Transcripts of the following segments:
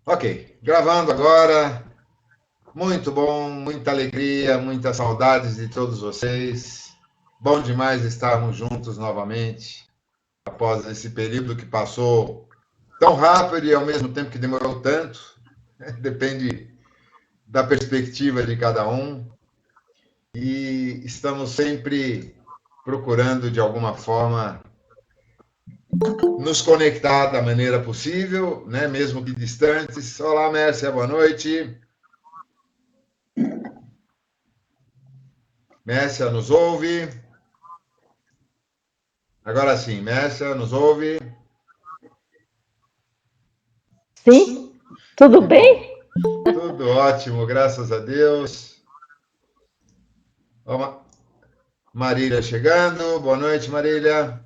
Ok, gravando agora. Muito bom, muita alegria, muitas saudades de todos vocês. Bom demais estarmos juntos novamente, após esse período que passou tão rápido e ao mesmo tempo que demorou tanto. Depende da perspectiva de cada um. E estamos sempre procurando, de alguma forma, nos conectar da maneira possível, né? Mesmo que distantes. Olá, Mércia, boa noite. Mércia nos ouve? Agora sim, Mércia nos ouve? Sim, tudo Que bom. bem? Tudo ótimo, graças a Deus. Ó, Marília chegando. Boa noite, Marília.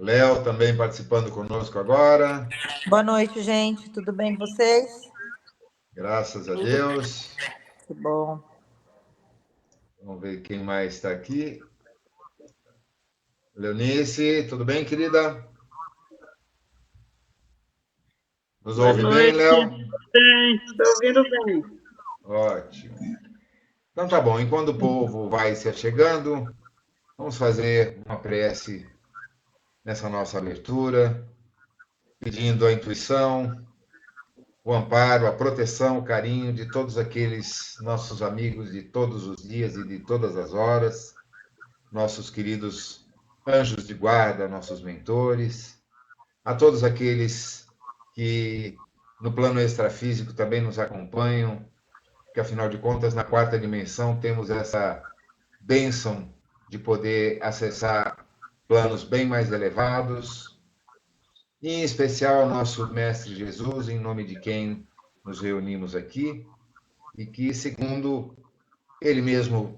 Léo também participando conosco agora. Boa noite, gente. Tudo bem com vocês? Graças a Deus. Que bom. Vamos ver quem mais está aqui. Leonice, tudo bem, querida? Nos Boa ouve bem, noite. Léo? Bem, estou ouvindo bem. Ótimo. Então tá bom, enquanto o povo vai se achegando, vamos fazer uma prece nessa nossa abertura, pedindo a intuição, o amparo, a proteção, o carinho de todos aqueles nossos amigos de todos os dias e de todas as horas, nossos queridos anjos de guarda, nossos mentores, a todos aqueles que no plano extrafísico também nos acompanham, que afinal de contas, na quarta dimensão, temos essa bênção de poder acessar planos bem mais elevados, e em especial ao nosso Mestre Jesus, em nome de quem nos reunimos aqui, e que, segundo ele mesmo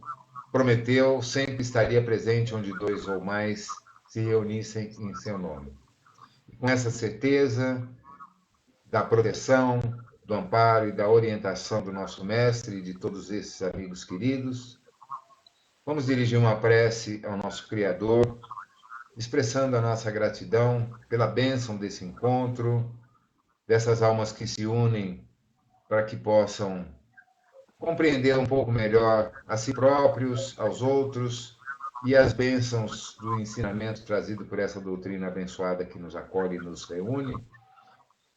prometeu, sempre estaria presente onde dois ou mais se reunissem em seu nome. E com essa certeza da proteção, do amparo e da orientação do nosso Mestre e de todos esses amigos queridos, vamos dirigir uma prece ao nosso Criador, expressando a nossa gratidão pela bênção desse encontro, dessas almas que se unem para que possam compreender um pouco melhor a si próprios, aos outros e as bênçãos do ensinamento trazido por essa doutrina abençoada que nos acolhe e nos reúne,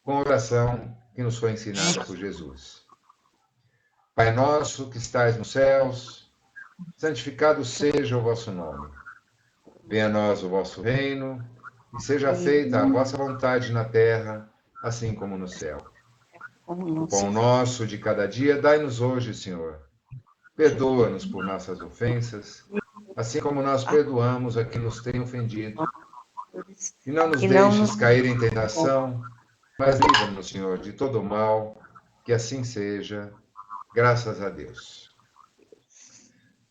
com a oração que nos foi ensinada por Jesus. Pai nosso que estais nos céus, santificado seja o vosso nome. Venha a nós o vosso reino, e seja feita a vossa vontade na terra, assim como no céu. O pão nosso de cada dia dai-nos hoje, Senhor. Perdoa-nos por nossas ofensas, assim como nós perdoamos a quem nos tem ofendido. E não nos deixes cair em tentação, mas livra-nos, Senhor, de todo o mal, que assim seja, graças a Deus.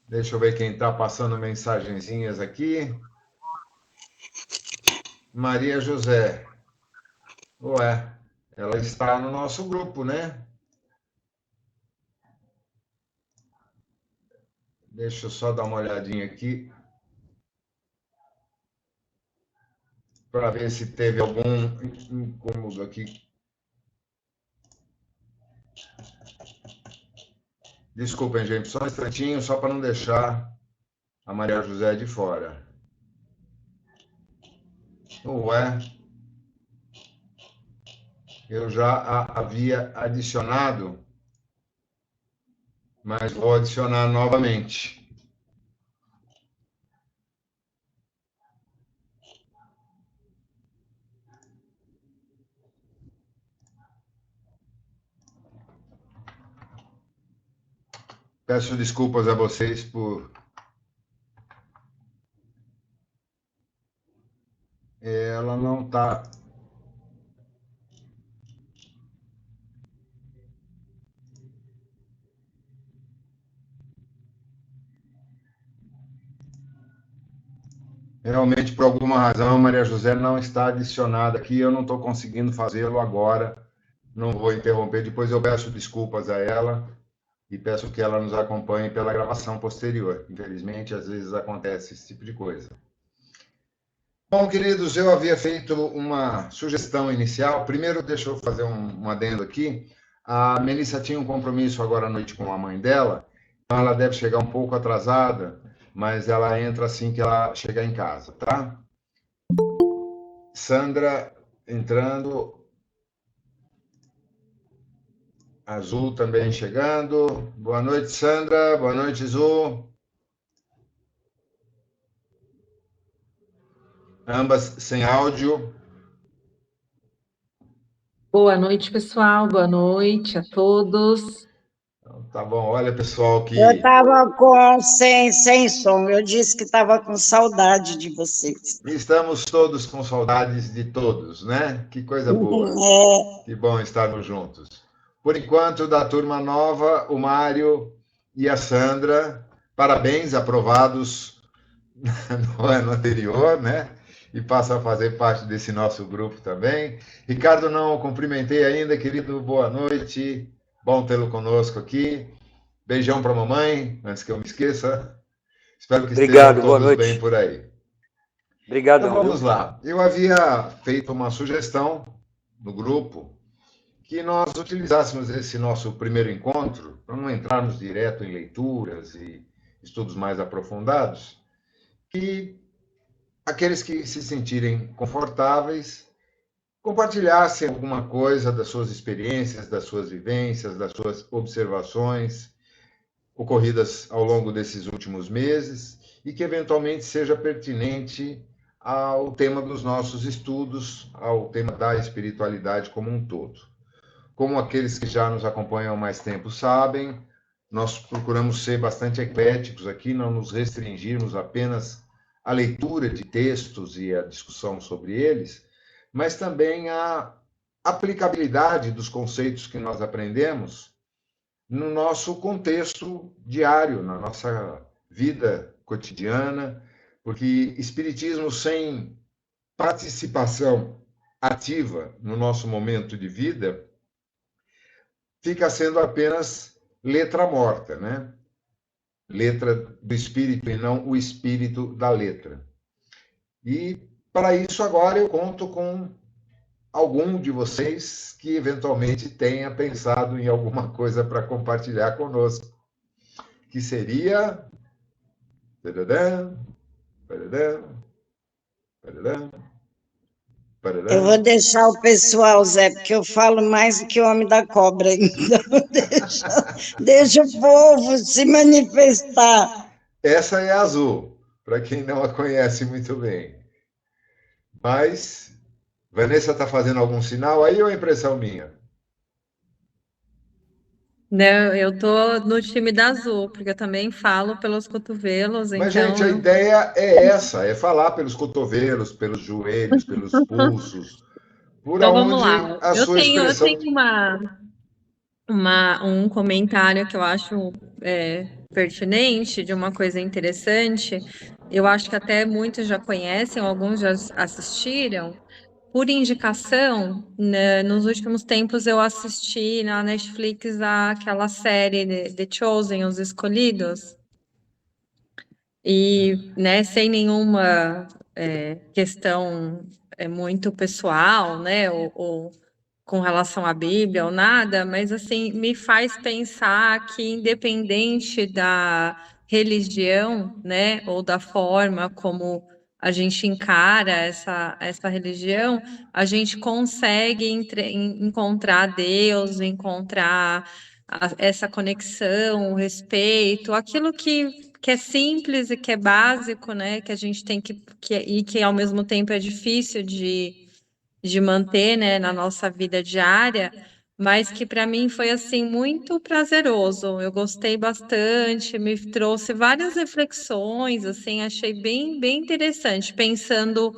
Deixa eu ver quem está passando mensagenzinhas aqui. Maria José. Ué, ela está no nosso grupo, né? Deixa eu só dar uma olhadinha aqui para ver se teve algum incômodo aqui. Desculpem, gente, só um instantinho, só para não deixar a Maria José de fora. Ué, eu já a havia adicionado, mas vou adicionar novamente. Peço desculpas a vocês por ela não está. Realmente, por alguma razão, a Maria José não está adicionada aqui. Eu não estou conseguindo fazê-lo agora. Não vou interromper. Depois eu peço desculpas a ela e peço que ela nos acompanhe pela gravação posterior. Infelizmente, às vezes acontece esse tipo de coisa. Bom, queridos, eu havia feito uma sugestão inicial. Primeiro, deixa eu fazer um adendo aqui. A Melissa tinha um compromisso agora à noite com a mãe dela, então ela deve chegar um pouco atrasada, mas ela entra assim que ela chegar em casa, tá? Sandra entrando, Azul também chegando. Boa noite, Sandra. Boa noite, Azul. Ambas sem áudio. Boa noite, pessoal. Boa noite a todos. Tá bom, olha, pessoal, Eu que estava sem som, eu disse que estava com saudade de vocês. estamos todos com saudades de todos, né? Que coisa boa. É, Que bom estarmos juntos. Por enquanto, da turma nova, o Mário e a Sandra, parabéns, aprovados no ano anterior, né? E passa a fazer parte desse nosso grupo também. Ricardo, não o cumprimentei ainda, querido, boa noite. Bom tê-lo conosco aqui. Beijão para a mamãe, antes que eu me esqueça. Espero que estejam Obrigado, boa todos bem noite. por aí. Então Obrigadão, vamos viu? lá. Eu havia feito uma sugestão no grupo que nós utilizássemos esse nosso primeiro encontro, para não entrarmos direto em leituras e estudos mais aprofundados, que aqueles que se sentirem confortáveis compartilhassem alguma coisa das suas experiências, das suas vivências, das suas observações ocorridas ao longo desses últimos meses e que eventualmente seja pertinente ao tema dos nossos estudos, ao tema da espiritualidade como um todo. Como aqueles que já nos acompanham há mais tempo sabem, nós procuramos ser bastante ecléticos aqui, não nos restringirmos apenas à leitura de textos e à discussão sobre eles, mas também à aplicabilidade dos conceitos que nós aprendemos no nosso contexto diário, na nossa vida cotidiana, porque espiritismo sem participação ativa no nosso momento de vida fica sendo apenas letra morta, né? Letra do espírito e não o espírito da letra. E para isso agora eu conto com algum de vocês que eventualmente tenha pensado em alguma coisa para compartilhar conosco, que seria eu vou deixar o pessoal, Zé, porque eu falo mais do que o homem da cobra, então deixa o povo se manifestar. Essa é a Azul, para quem não a conhece muito bem. Mas, Vanessa está fazendo algum sinal aí ou é impressão minha? Não, eu tô no time da Azul, porque eu também falo pelos cotovelos, Mas, então gente, a eu. ideia é essa, é falar pelos cotovelos, pelos joelhos, pelos pulsos, por Então vamos onde lá. a Eu sua tenho, eu expressão... tenho um comentário que eu acho pertinente, de uma coisa interessante. Eu acho que até muitos já conhecem, alguns já assistiram. Por indicação, né, nos últimos tempos eu assisti na Netflix aquela série The Chosen, Os Escolhidos, e, né, sem nenhuma questão muito pessoal, né, ou com relação à Bíblia ou nada, mas assim me faz pensar que independente da religião, né, ou da forma como a gente encara essa religião, a gente consegue encontrar Deus, encontrar essa conexão, o respeito, aquilo que é simples e que é básico, né, que a gente tem e que ao mesmo tempo é difícil de manter, né, na nossa vida diária, mas que para mim foi assim muito prazeroso. Eu gostei bastante, me trouxe várias reflexões, assim, achei bem interessante, pensando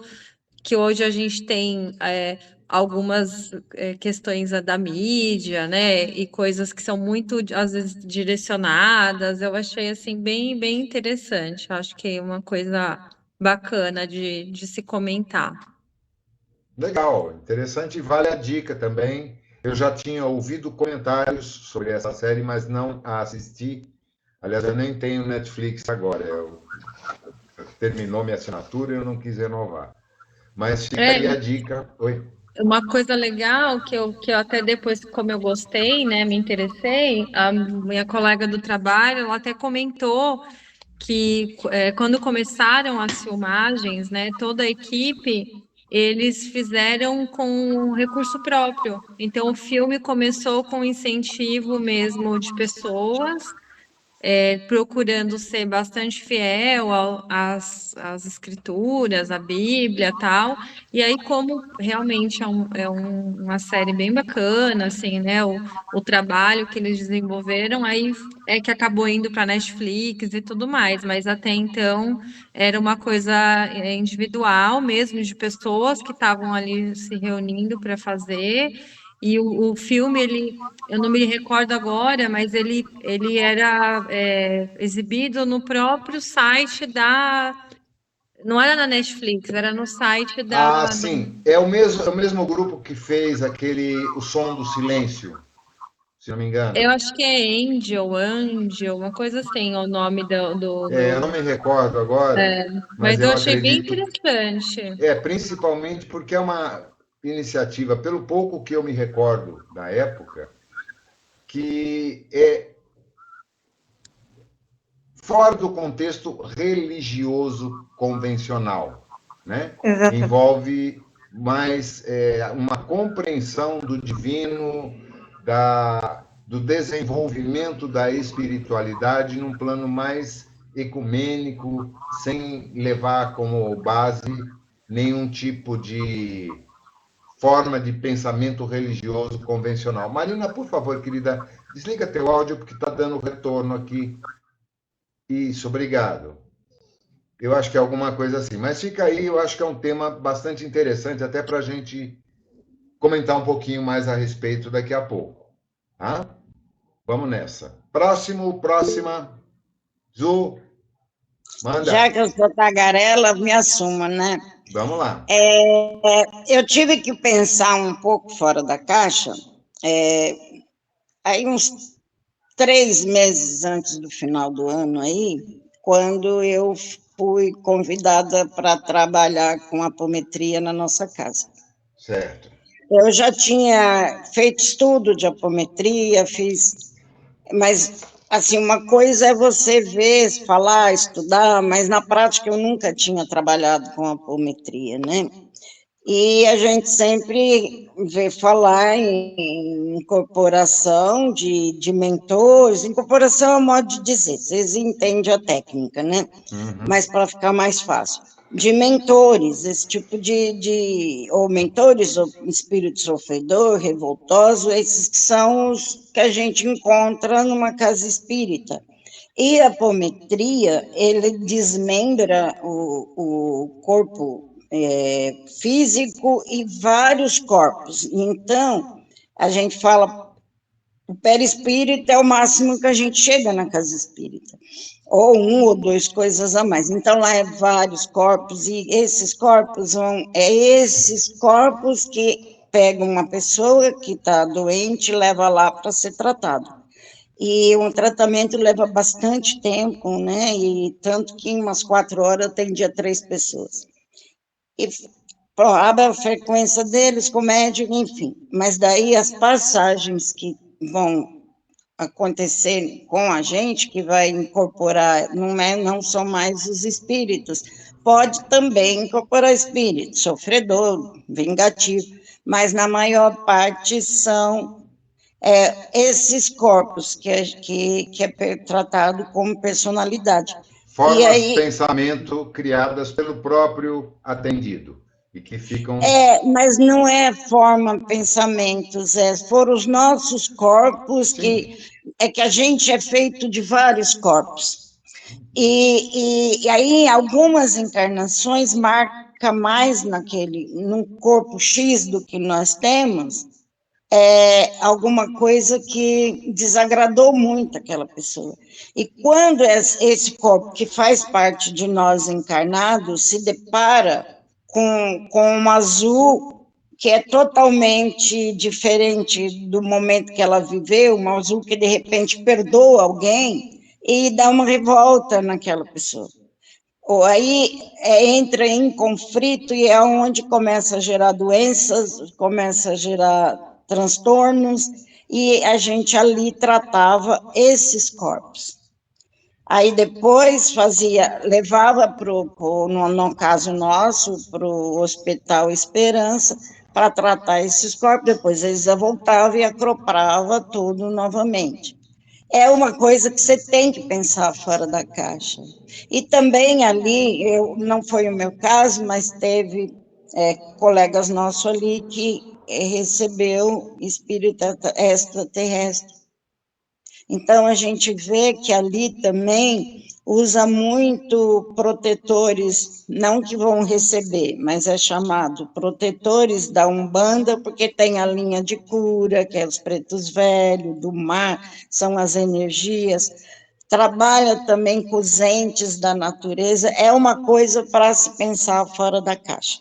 que hoje a gente tem algumas questões da mídia, né, e coisas que são muito às vezes direcionadas. Eu achei assim bem interessante. Acho que é uma coisa bacana de se comentar. Legal, interessante e vale a dica também. Eu já tinha ouvido comentários sobre essa série, mas não a assisti. Aliás, eu nem tenho Netflix agora. Terminou minha assinatura e eu não quis renovar. Mas fica É, aí a dica. Oi. uma coisa legal que eu até depois, como eu gostei, né, me interessei, a minha colega do trabalho, ela até comentou que quando começaram as filmagens, né, toda a equipe, eles fizeram com recurso próprio. Então, o filme começou com incentivo mesmo de pessoas, procurando ser bastante fiel às escrituras, à Bíblia, tal. E aí, como realmente uma série bem bacana, assim, né? O trabalho que eles desenvolveram, aí é que acabou indo para Netflix e tudo mais. Mas até então era uma coisa individual mesmo, de pessoas que estavam ali se reunindo para fazer. E o filme, eu não me recordo agora, mas ele era exibido no próprio site Não era na Netflix, era no site Ah, sim. É o mesmo grupo que fez O Som do Silêncio, se não me eu engano. acho que é Angel, uma coisa assim, o nome Eu não me recordo agora, mas Mas eu eu achei bem acredito. interessante. Principalmente porque é uma iniciativa, pelo pouco que eu me recordo da época, que é fora do contexto religioso convencional, né? Exatamente. Envolve mais uma compreensão do divino, do desenvolvimento da espiritualidade num plano mais ecumênico, sem levar como base nenhum tipo de forma de pensamento religioso convencional. Marina, por favor, querida, desliga teu áudio porque está dando retorno aqui. Isso, obrigado. Eu acho que é alguma coisa assim. Mas fica aí, eu acho que é um tema bastante interessante, até para a gente comentar um pouquinho mais a respeito daqui a pouco. Tá? Vamos nessa. Próxima. Zu, Já manda. que eu sou tagarela, me assuma, né? Vamos lá. Eu tive que pensar um pouco fora da caixa, é, aí uns 3 meses antes do final do ano aí, quando eu fui convidada para trabalhar com apometria na nossa casa. Certo. Eu já tinha feito estudo de apometria, mas assim, uma coisa é você ver, falar, estudar, mas na prática eu nunca tinha trabalhado com apometria, né? E a gente sempre vê falar em incorporação de mentores, incorporação é um modo de dizer, vocês entendem a técnica, né? Uhum. Mas para ficar mais fácil. De mentores, esse tipo ou mentores, ou espírito sofredor, revoltoso, esses que são os que a gente encontra numa casa espírita. E a apometria, ele desmembra o corpo físico e vários corpos. Então, a gente fala, o perispírito é o máximo que a gente chega na casa espírita, ou um ou dois coisas a mais. Então, lá é vários corpos, e esses corpos que pegam uma pessoa que está doente e leva lá para ser tratado. E um tratamento leva bastante tempo, né? E tanto que em umas 4 horas eu atendia 3 pessoas. E abre a frequência deles com médico, enfim. Mas daí as passagens que vão acontecer com a gente, que vai incorporar, não são mais os espíritos, pode também incorporar espírito, sofredor, vingativo, mas na maior parte são esses corpos que é tratado como personalidade. E Formas de aí, pensamento criadas pelo próprio atendido e que ficam. mas não é forma pensamentos, foram os nossos corpos Sim, que a gente é feito de vários corpos. E aí, algumas encarnações marca mais no corpo X do que nós temos, alguma coisa que desagradou muito aquela pessoa. E quando esse corpo, que faz parte de nós encarnados, se depara com um azul que é totalmente diferente do momento que ela viveu, um azul que de repente perdoa alguém e dá uma revolta naquela pessoa. Ou aí entra em conflito e é onde começa a gerar doenças, começa a gerar transtornos, e a gente ali tratava esses corpos. Aí depois levava no caso nosso, para o Hospital Esperança, para tratar esses corpos, depois eles voltavam e acoprava tudo novamente. É uma coisa que você tem que pensar fora da caixa. E também ali, não foi o meu caso, mas teve colegas nossos ali que recebeu espírito extraterrestre. Então, a gente vê que ali também usa muito protetores, não que vão receber, mas é chamado protetores da Umbanda, porque tem a linha de cura, que é os pretos velhos, do mar, são as energias. Trabalha também com os entes da natureza, é uma coisa para se pensar fora da caixa.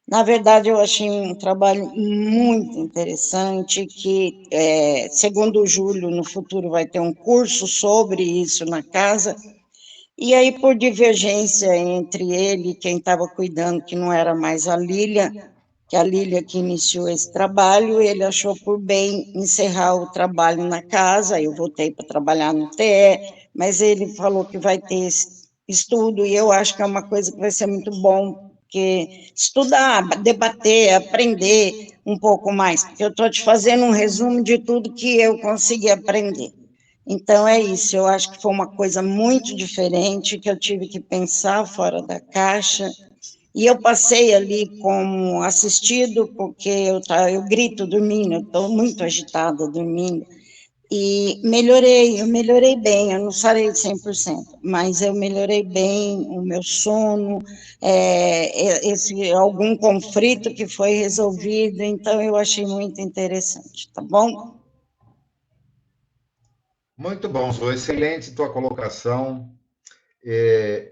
Na verdade, eu achei um trabalho muito interessante, que, segundo o Júlio, no futuro vai ter um curso sobre isso na casa, e aí, por divergência entre ele e quem estava cuidando, que não era mais a Lília, que a Lília que iniciou esse trabalho, ele achou por bem encerrar o trabalho na casa, eu voltei para trabalhar no TE, mas ele falou que vai ter esse estudo, e eu acho que é uma coisa que vai ser muito bom, porque estudar, debater, aprender um pouco mais, porque eu estou te fazendo um resumo de tudo que eu consegui aprender. Então, é isso, eu acho que foi uma coisa muito diferente, que eu tive que pensar fora da caixa, e eu passei ali como assistido, porque eu grito dormindo, eu estou muito agitada dormindo, e eu melhorei bem, eu não sarei 100%, mas eu melhorei bem o meu sono, algum conflito que foi resolvido, então eu achei muito interessante, tá bom? Muito bom, Zoe. Excelente tua colocação.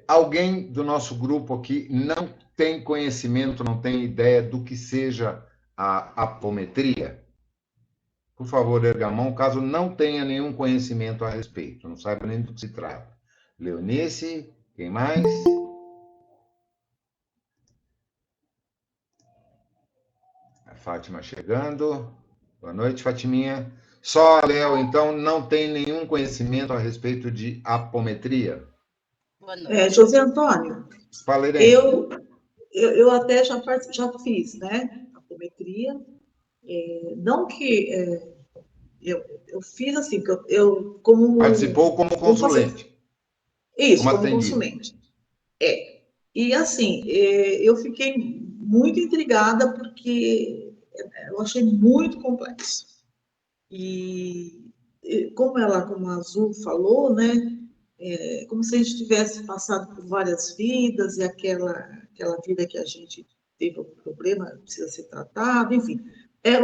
Alguém do nosso grupo aqui não tem conhecimento, não tem ideia do que seja a apometria? Por favor, erga a mão, caso não tenha nenhum conhecimento a respeito, não saiba nem do que se trata. Leonice, quem mais? A Fátima chegando. Boa noite, Fatiminha. Só a Léo, então, não tem nenhum conhecimento a respeito de apometria? Boa noite. José Antônio, Fala, Irene. eu até já fiz, né, apometria, não que eu fiz assim, que eu como... Participou como consulente. Isso, como atendido. consulente. E assim, eu fiquei muito intrigada porque eu achei muito complexo. E como a Azul falou, né, como se a gente tivesse passado por várias vidas e aquela vida que a gente teve um problema, precisa ser tratado, enfim.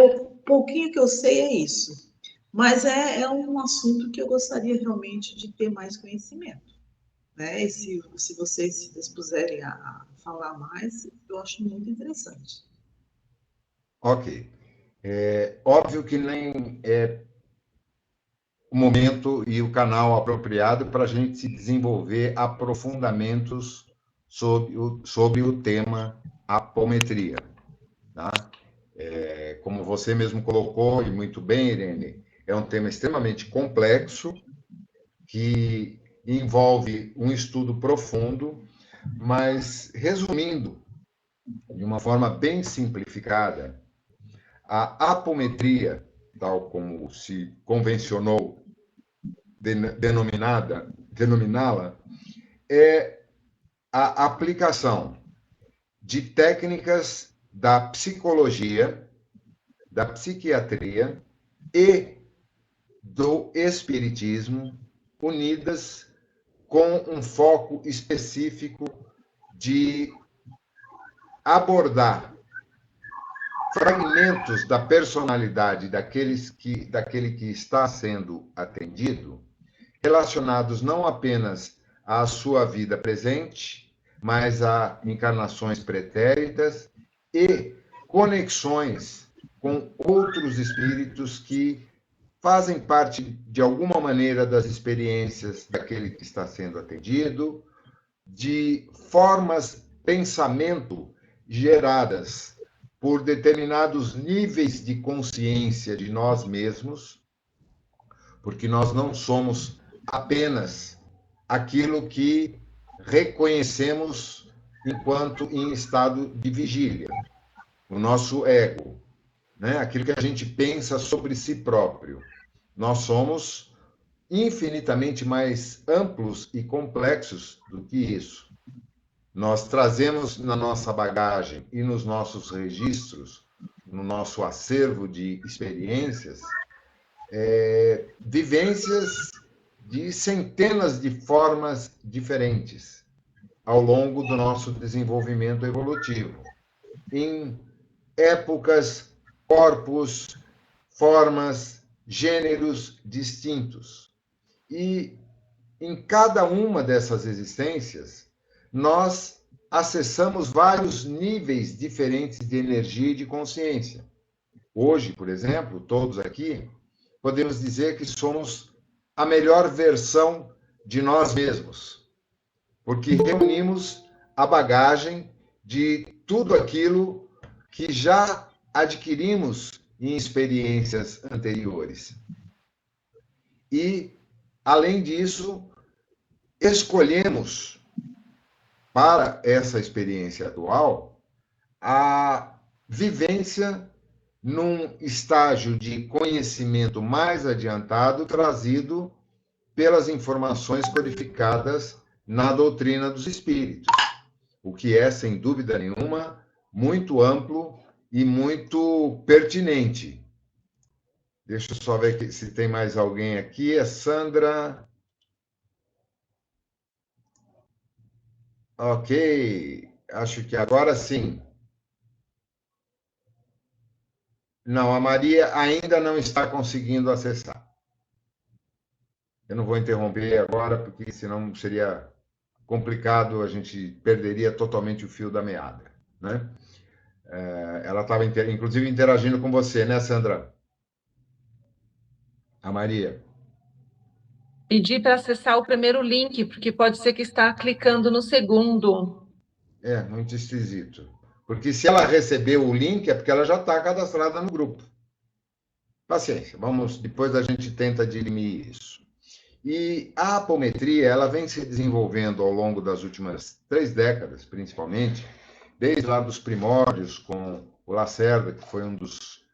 O pouquinho que eu sei é isso. Mas é um assunto que eu gostaria realmente de ter mais conhecimento. Né? E se vocês se dispuserem a falar mais, eu acho muito interessante. Ok. Óbvio que nem é o momento e o canal apropriado para a gente se desenvolver aprofundamentos sobre o tema apometria. Tá? Como você mesmo colocou, e muito bem, Irene, é um tema extremamente complexo, que envolve um estudo profundo, mas, resumindo, de uma forma bem simplificada, a apometria, tal como se convencionou denominá-la, é a aplicação de técnicas da psicologia, da psiquiatria e do espiritismo unidas com um foco específico de abordar fragmentos da personalidade daquele que está sendo atendido, relacionados não apenas à sua vida presente, mas a encarnações pretéritas e conexões com outros espíritos que fazem parte, de alguma maneira, das experiências daquele que está sendo atendido, de formas pensamento geradas por determinados níveis de consciência de nós mesmos, porque nós não somos apenas aquilo que reconhecemos enquanto em estado de vigília, o nosso ego, né? Aquilo que a gente pensa sobre si próprio. Nós somos infinitamente mais amplos e complexos do que isso. Nós trazemos na nossa bagagem e nos nossos registros, no nosso acervo de experiências, vivências de centenas de formas diferentes ao longo do nosso desenvolvimento evolutivo, em épocas, corpos, formas, gêneros distintos. E em cada uma dessas existências, nós acessamos vários níveis diferentes de energia e de consciência. Hoje, por exemplo, todos aqui, podemos dizer que somos a melhor versão de nós mesmos, porque reunimos a bagagem de tudo aquilo que já adquirimos em experiências anteriores. E, além disso, escolhemos para essa experiência atual a vivência num estágio de conhecimento mais adiantado, trazido pelas informações codificadas na doutrina dos espíritos, o que é, sem dúvida nenhuma, muito amplo e muito pertinente. Deixa eu só ver se tem mais alguém aqui. A Sandra. Ok, acho que agora sim. Não, a Maria ainda não está conseguindo acessar. Eu não vou interromper agora, porque senão seria complicado, a gente perderia totalmente o fio da meada, né? Ela estava, inclusive, interagindo com você, né, Sandra? A Maria. Pedi para acessar o primeiro link, porque pode ser que está clicando no segundo. É, muito esquisito. Porque se ela recebeu o link, é porque ela já está cadastrada no grupo. Paciência, depois a gente tenta dirimir isso. E a apometria, ela vem se desenvolvendo ao longo das últimas 3 décadas, principalmente, desde lá dos primórdios, com o Lacerda, que foi um dos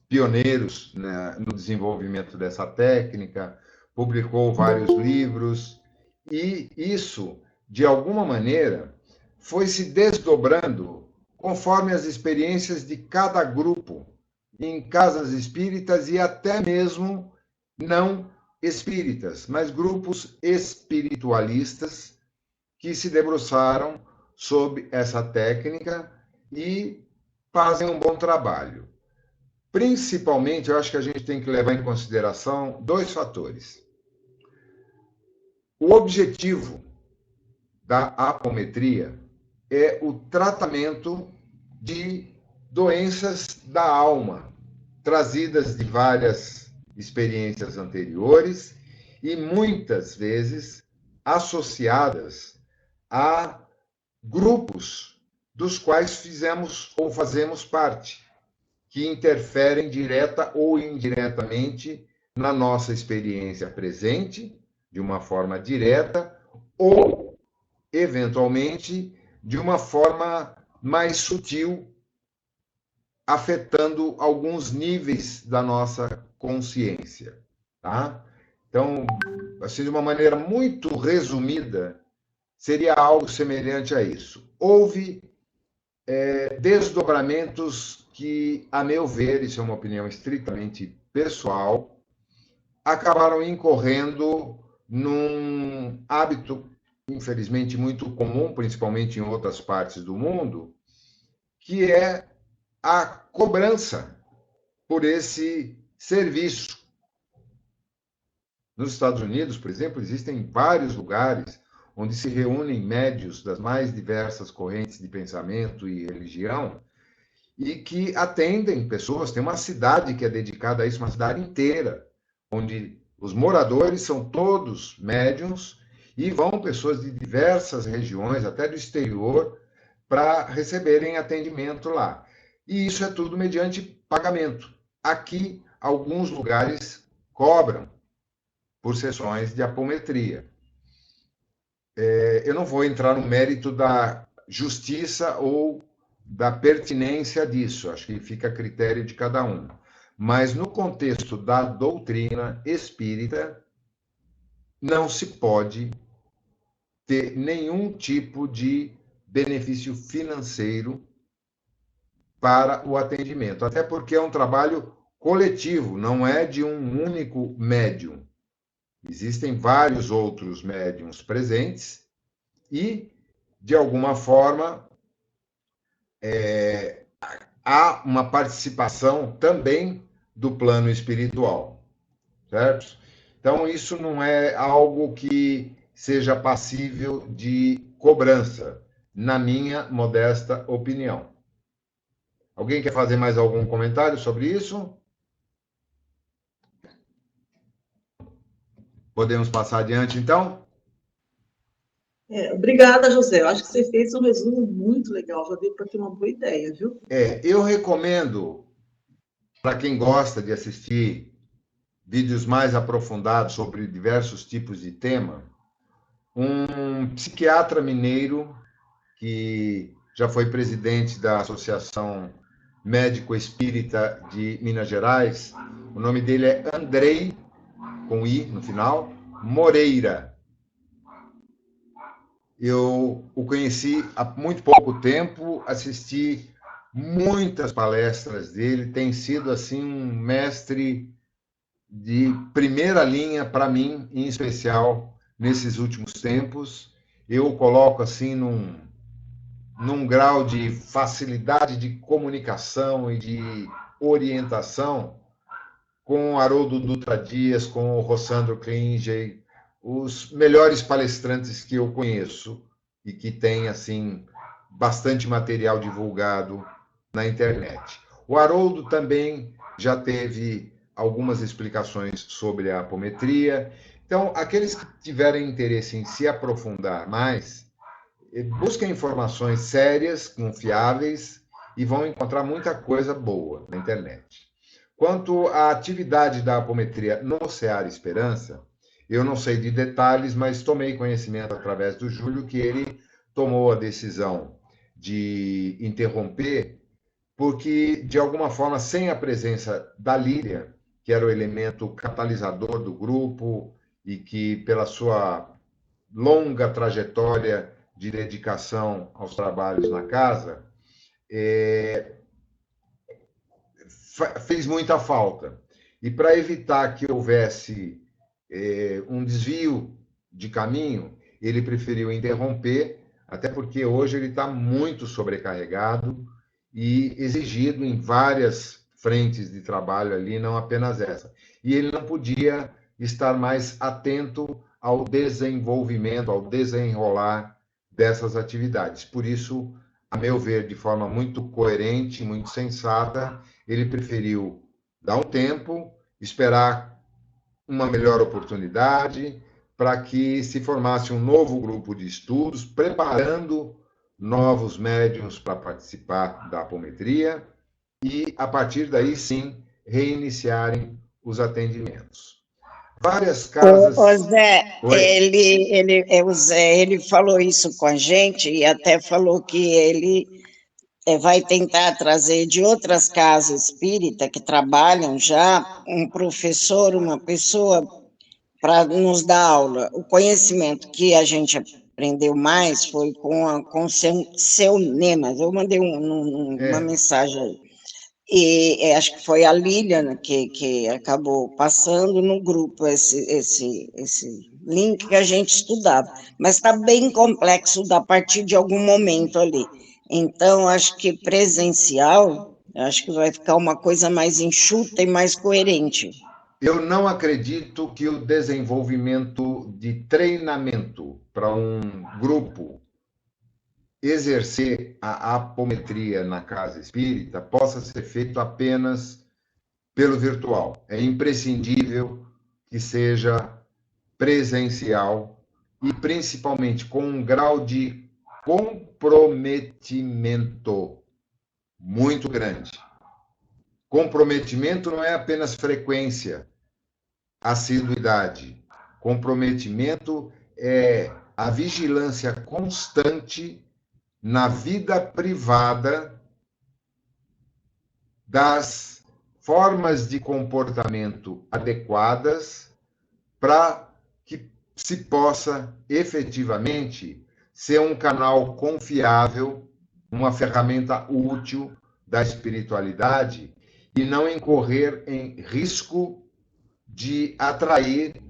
pioneiros, né, no desenvolvimento dessa técnica, publicou vários livros, e isso, de alguma maneira, foi se desdobrando conforme as experiências de cada grupo, em casas espíritas e até mesmo não espíritas, mas grupos espiritualistas que se debruçaram sobre essa técnica e fazem um bom trabalho. Principalmente, eu acho que a gente tem que levar em consideração 2 fatores. O objetivo da apometria é o tratamento de doenças da alma, trazidas de várias experiências anteriores e muitas vezes associadas a grupos dos quais fizemos ou fazemos parte, que interferem direta ou indiretamente na nossa experiência presente, de uma forma direta, ou, eventualmente, de uma forma mais sutil, afetando alguns níveis da nossa consciência, tá? Então, assim, de uma maneira muito resumida, seria algo semelhante a isso. Houve desdobramentos que, a meu ver, isso é uma opinião estritamente pessoal, acabaram incorrendo num hábito, infelizmente, muito comum, principalmente em outras partes do mundo, que é a cobrança por esse serviço. Nos Estados Unidos, por exemplo, existem vários lugares onde se reúnem médios das mais diversas correntes de pensamento e religião e que atendem pessoas. Tem uma cidade que é dedicada a isso, uma cidade inteira, onde os moradores são todos médiuns E vão pessoas de diversas regiões, até do exterior, para receberem atendimento lá. E isso é tudo mediante pagamento. Aqui, alguns lugares cobram por sessões de apometria. Eu não vou entrar no mérito da justiça ou da pertinência disso, acho que fica a critério de cada um. Mas no contexto da doutrina espírita, não se pode ter nenhum tipo de benefício financeiro para o atendimento, até porque é um trabalho coletivo, não é de um único médium. Existem vários outros médiums presentes e, de alguma forma, há uma participação também do plano espiritual, certo? Então, isso não é algo que seja passível de cobrança, na minha modesta opinião. Alguém quer fazer mais algum comentário sobre isso? Podemos passar adiante, então? Obrigada, José. Eu acho que você fez um resumo muito legal, já deu para ter uma boa ideia, viu? Eu recomendo, para quem gosta de assistir vídeos mais aprofundados sobre diversos tipos de tema, um psiquiatra mineiro que já foi presidente da Associação Médico Espírita de Minas Gerais. O nome dele é Andrei, com I no final, Moreira. Eu o conheci há muito pouco tempo, assisti muitas palestras dele, tem sido assim um mestre de primeira linha para mim, em especial nesses últimos tempos. Eu o coloco assim num grau de facilidade de comunicação e de orientação com o Haroldo Dutra Dias, com o Rossandro Klinger, os melhores palestrantes que eu conheço e que têm assim bastante material divulgado na internet. O Haroldo também já teve algumas explicações sobre a apometria. Então, aqueles que tiverem interesse em se aprofundar mais, busquem informações sérias, confiáveis, e vão encontrar muita coisa boa na internet. Quanto à atividade da apometria no Seara Esperança, eu não sei de detalhes, mas tomei conhecimento através do Júlio que ele tomou a decisão de interromper, porque, de alguma forma, sem a presença da Lília, que era o elemento catalisador do grupo e que, pela sua longa trajetória de dedicação aos trabalhos na casa, fez muita falta. E para evitar que houvesse um desvio de caminho, ele preferiu interromper, até porque hoje ele está muito sobrecarregado e exigido em várias frentes de trabalho ali, não apenas essa. E ele não podia estar mais atento ao desenvolvimento, ao desenrolar dessas atividades. Por isso, a meu ver, de forma muito coerente, muito sensata, ele preferiu dar um tempo, esperar uma melhor oportunidade para que se formasse um novo grupo de estudos, preparando novos médiuns para participar da apometria e, a partir daí, sim, reiniciarem os atendimentos. Várias casas... O Zé, o Zé, ele falou isso com a gente e até falou que ele vai tentar trazer de outras casas espírita que trabalham já um professor, uma pessoa para nos dar aula. O conhecimento que a gente aprendeu mais foi com o seu Nemas. Eu mandei uma mensagem aí. E acho que foi a Lilian que acabou passando no grupo esse link que a gente estudava. Mas está bem complexo a partir de algum momento ali. Então, acho que presencial, acho que vai ficar uma coisa mais enxuta e mais coerente. Eu não acredito que o desenvolvimento de treinamento para um grupo exercer a apometria na casa espírita possa ser feito apenas pelo virtual. É imprescindível que seja presencial e principalmente com um grau de comprometimento muito grande. Comprometimento não é apenas frequência, assiduidade. Comprometimento é a vigilância constante na vida privada das formas de comportamento adequadas para que se possa efetivamente ser um canal confiável, uma ferramenta útil da espiritualidade e não incorrer em risco de atrair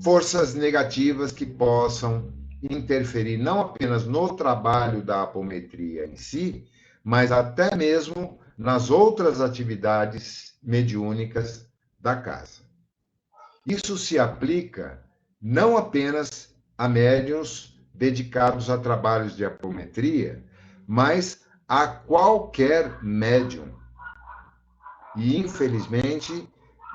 forças negativas que possam interferir não apenas no trabalho da apometria em si, mas até mesmo nas outras atividades mediúnicas da casa. Isso se aplica não apenas a médiuns dedicados a trabalhos de apometria, mas a qualquer médium. E, infelizmente,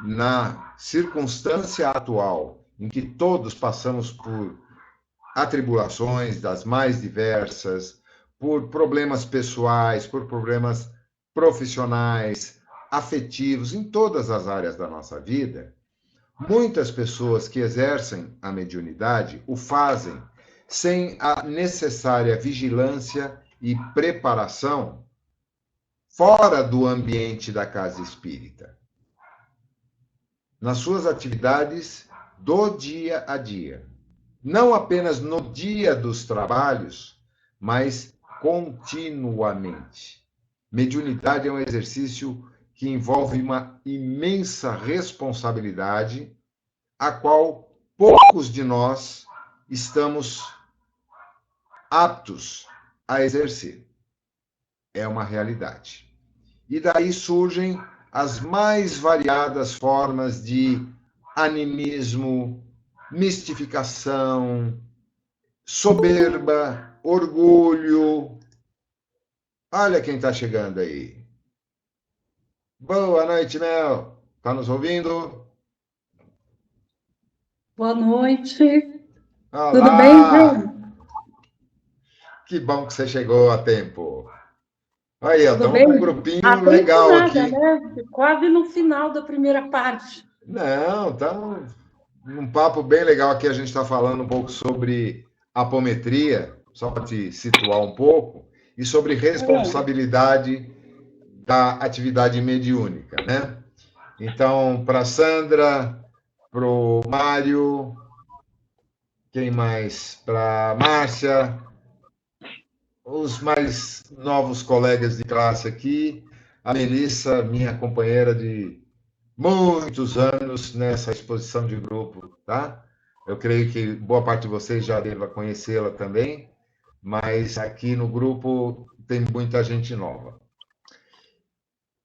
na circunstância atual, em que todos passamos por atribulações das mais diversas, por problemas pessoais, por problemas profissionais, afetivos, em todas as áreas da nossa vida, muitas pessoas que exercem a mediunidade o fazem sem a necessária vigilância e preparação fora do ambiente da casa espírita, nas suas atividades do dia a dia. Não apenas no dia dos trabalhos, mas continuamente. Mediunidade é um exercício que envolve uma imensa responsabilidade, a qual poucos de nós estamos aptos a exercer. É uma realidade. E daí surgem as mais variadas formas de animismo, mistificação, soberba, orgulho. Olha quem está chegando aí. Boa noite, Mel. Está nos ouvindo? Boa noite. Olá! Tudo bem, João? Que bom que você chegou a tempo. Aí, estamos bem? com um grupinho A tempo legal nada, aqui. né? Quase no final da primeira parte. Não, estamos num papo bem legal aqui. A gente está falando um pouco sobre apometria, só para te situar um pouco, e sobre responsabilidade da atividade mediúnica, né? Então, para a Sandra, para o Mário, quem mais? Para a Márcia, os mais novos colegas de classe aqui, a Melissa, minha companheira de muitos anos nessa exposição de grupo, tá? Eu creio que boa parte de vocês já deva conhecê-la também, mas aqui no grupo tem muita gente nova.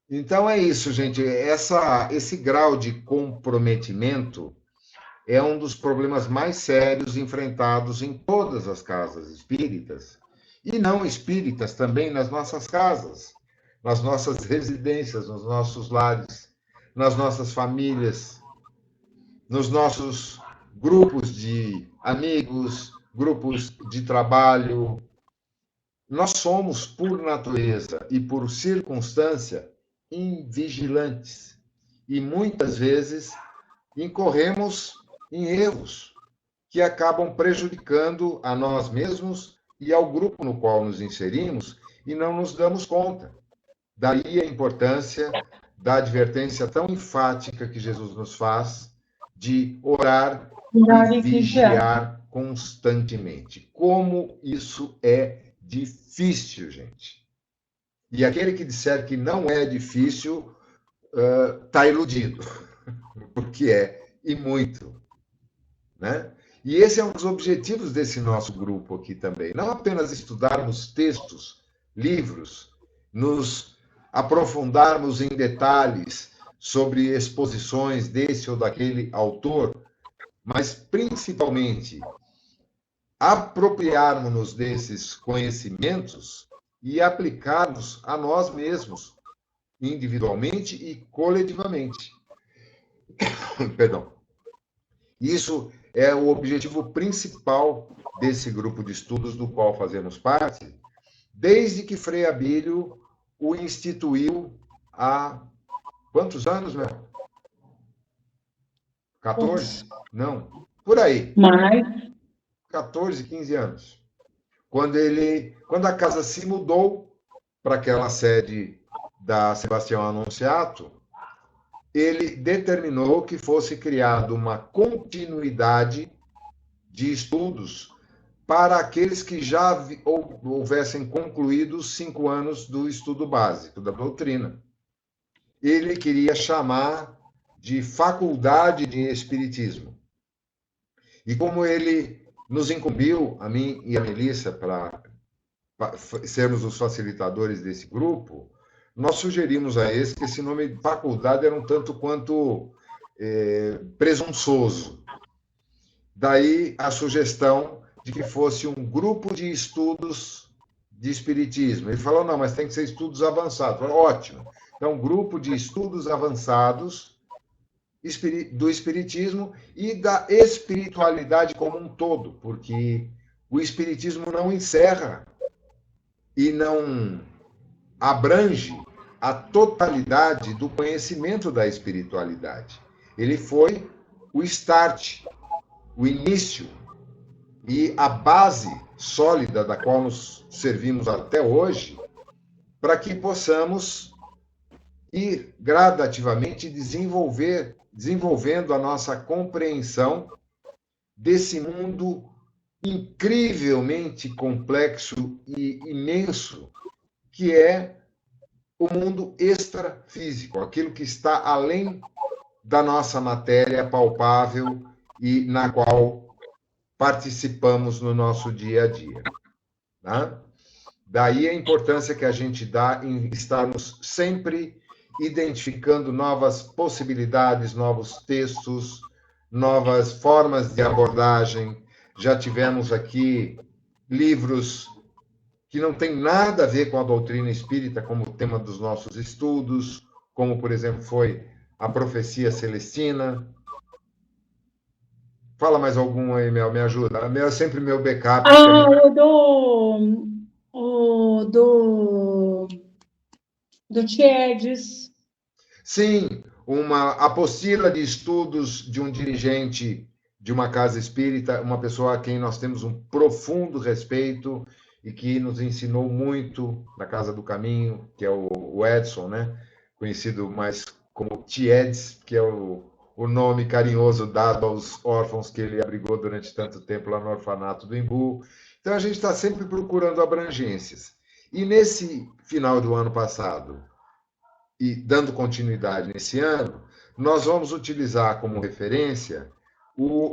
Então é isso, gente. Esse grau de comprometimento é um dos problemas mais sérios enfrentados em todas as casas espíritas, e não espíritas também nas nossas casas, nas nossas residências, nos nossos lares, nas nossas famílias, nos nossos grupos de amigos, grupos de trabalho. Nós somos, por natureza e por circunstância, invigilantes. E muitas vezes incorremos em erros que acabam prejudicando a nós mesmos e ao grupo no qual nos inserimos e não nos damos conta. Daí a importância da advertência tão enfática que Jesus nos faz de orar e vigiar constantemente. Como isso é difícil, gente. E aquele que disser que não é difícil está iludido, porque é, e muito. Né? E esse é um dos objetivos desse nosso grupo aqui também. Não apenas estudarmos textos, livros, nos aprofundarmos em detalhes sobre exposições desse ou daquele autor, mas principalmente apropriarmos-nos desses conhecimentos e aplicarmos a nós mesmos, individualmente e coletivamente. Perdão. Isso é o objetivo principal desse grupo de estudos do qual fazemos parte, desde que Frei Abílio o instituiu há quantos anos, meu? 14? Não, por aí. Mas 14, 15 anos. Quando a casa se mudou para aquela sede da Sebastião Anunciato, ele determinou que fosse criada uma continuidade de estudos para aqueles que já houvessem concluído os 5 anos do estudo básico da doutrina. Ele queria chamar de Faculdade de Espiritismo. E como ele nos incumbiu, a mim e a Melissa, para sermos os facilitadores desse grupo, nós sugerimos a esse que esse nome de faculdade era um tanto quanto presunçoso. Daí a sugestão de que fosse um grupo de estudos de espiritismo. Ele falou, não, mas tem que ser estudos avançados. Falei, ótimo. Então, um grupo de estudos avançados do espiritismo e da espiritualidade como um todo, porque o espiritismo não encerra e não abrange a totalidade do conhecimento da espiritualidade. Ele foi o start, o início e a base sólida da qual nos servimos até hoje, para que possamos ir gradativamente desenvolvendo a nossa compreensão desse mundo incrivelmente complexo e imenso, que é o mundo extrafísico, aquilo que está além da nossa matéria palpável e na qual participamos no nosso dia a dia. Tá? Daí a importância que a gente dá em estarmos sempre identificando novas possibilidades, novos textos, novas formas de abordagem. Já tivemos aqui livros que não têm nada a ver com a doutrina espírita como tema dos nossos estudos, como, por exemplo, foi a Profecia Celestina. Fala mais algum aí, Mel, me ajuda. É sempre meu backup. do Tiedes. Sim, uma apostila de estudos de um dirigente de uma casa espírita, uma pessoa a quem nós temos um profundo respeito e que nos ensinou muito na Casa do Caminho, que é o Edson, né? Conhecido mais como Tiedes, que é o nome carinhoso dado aos órfãos que ele abrigou durante tanto tempo lá no orfanato do Embu. Então, a gente está sempre procurando abrangências. E nesse final do ano passado, e dando continuidade nesse ano, nós vamos utilizar como referência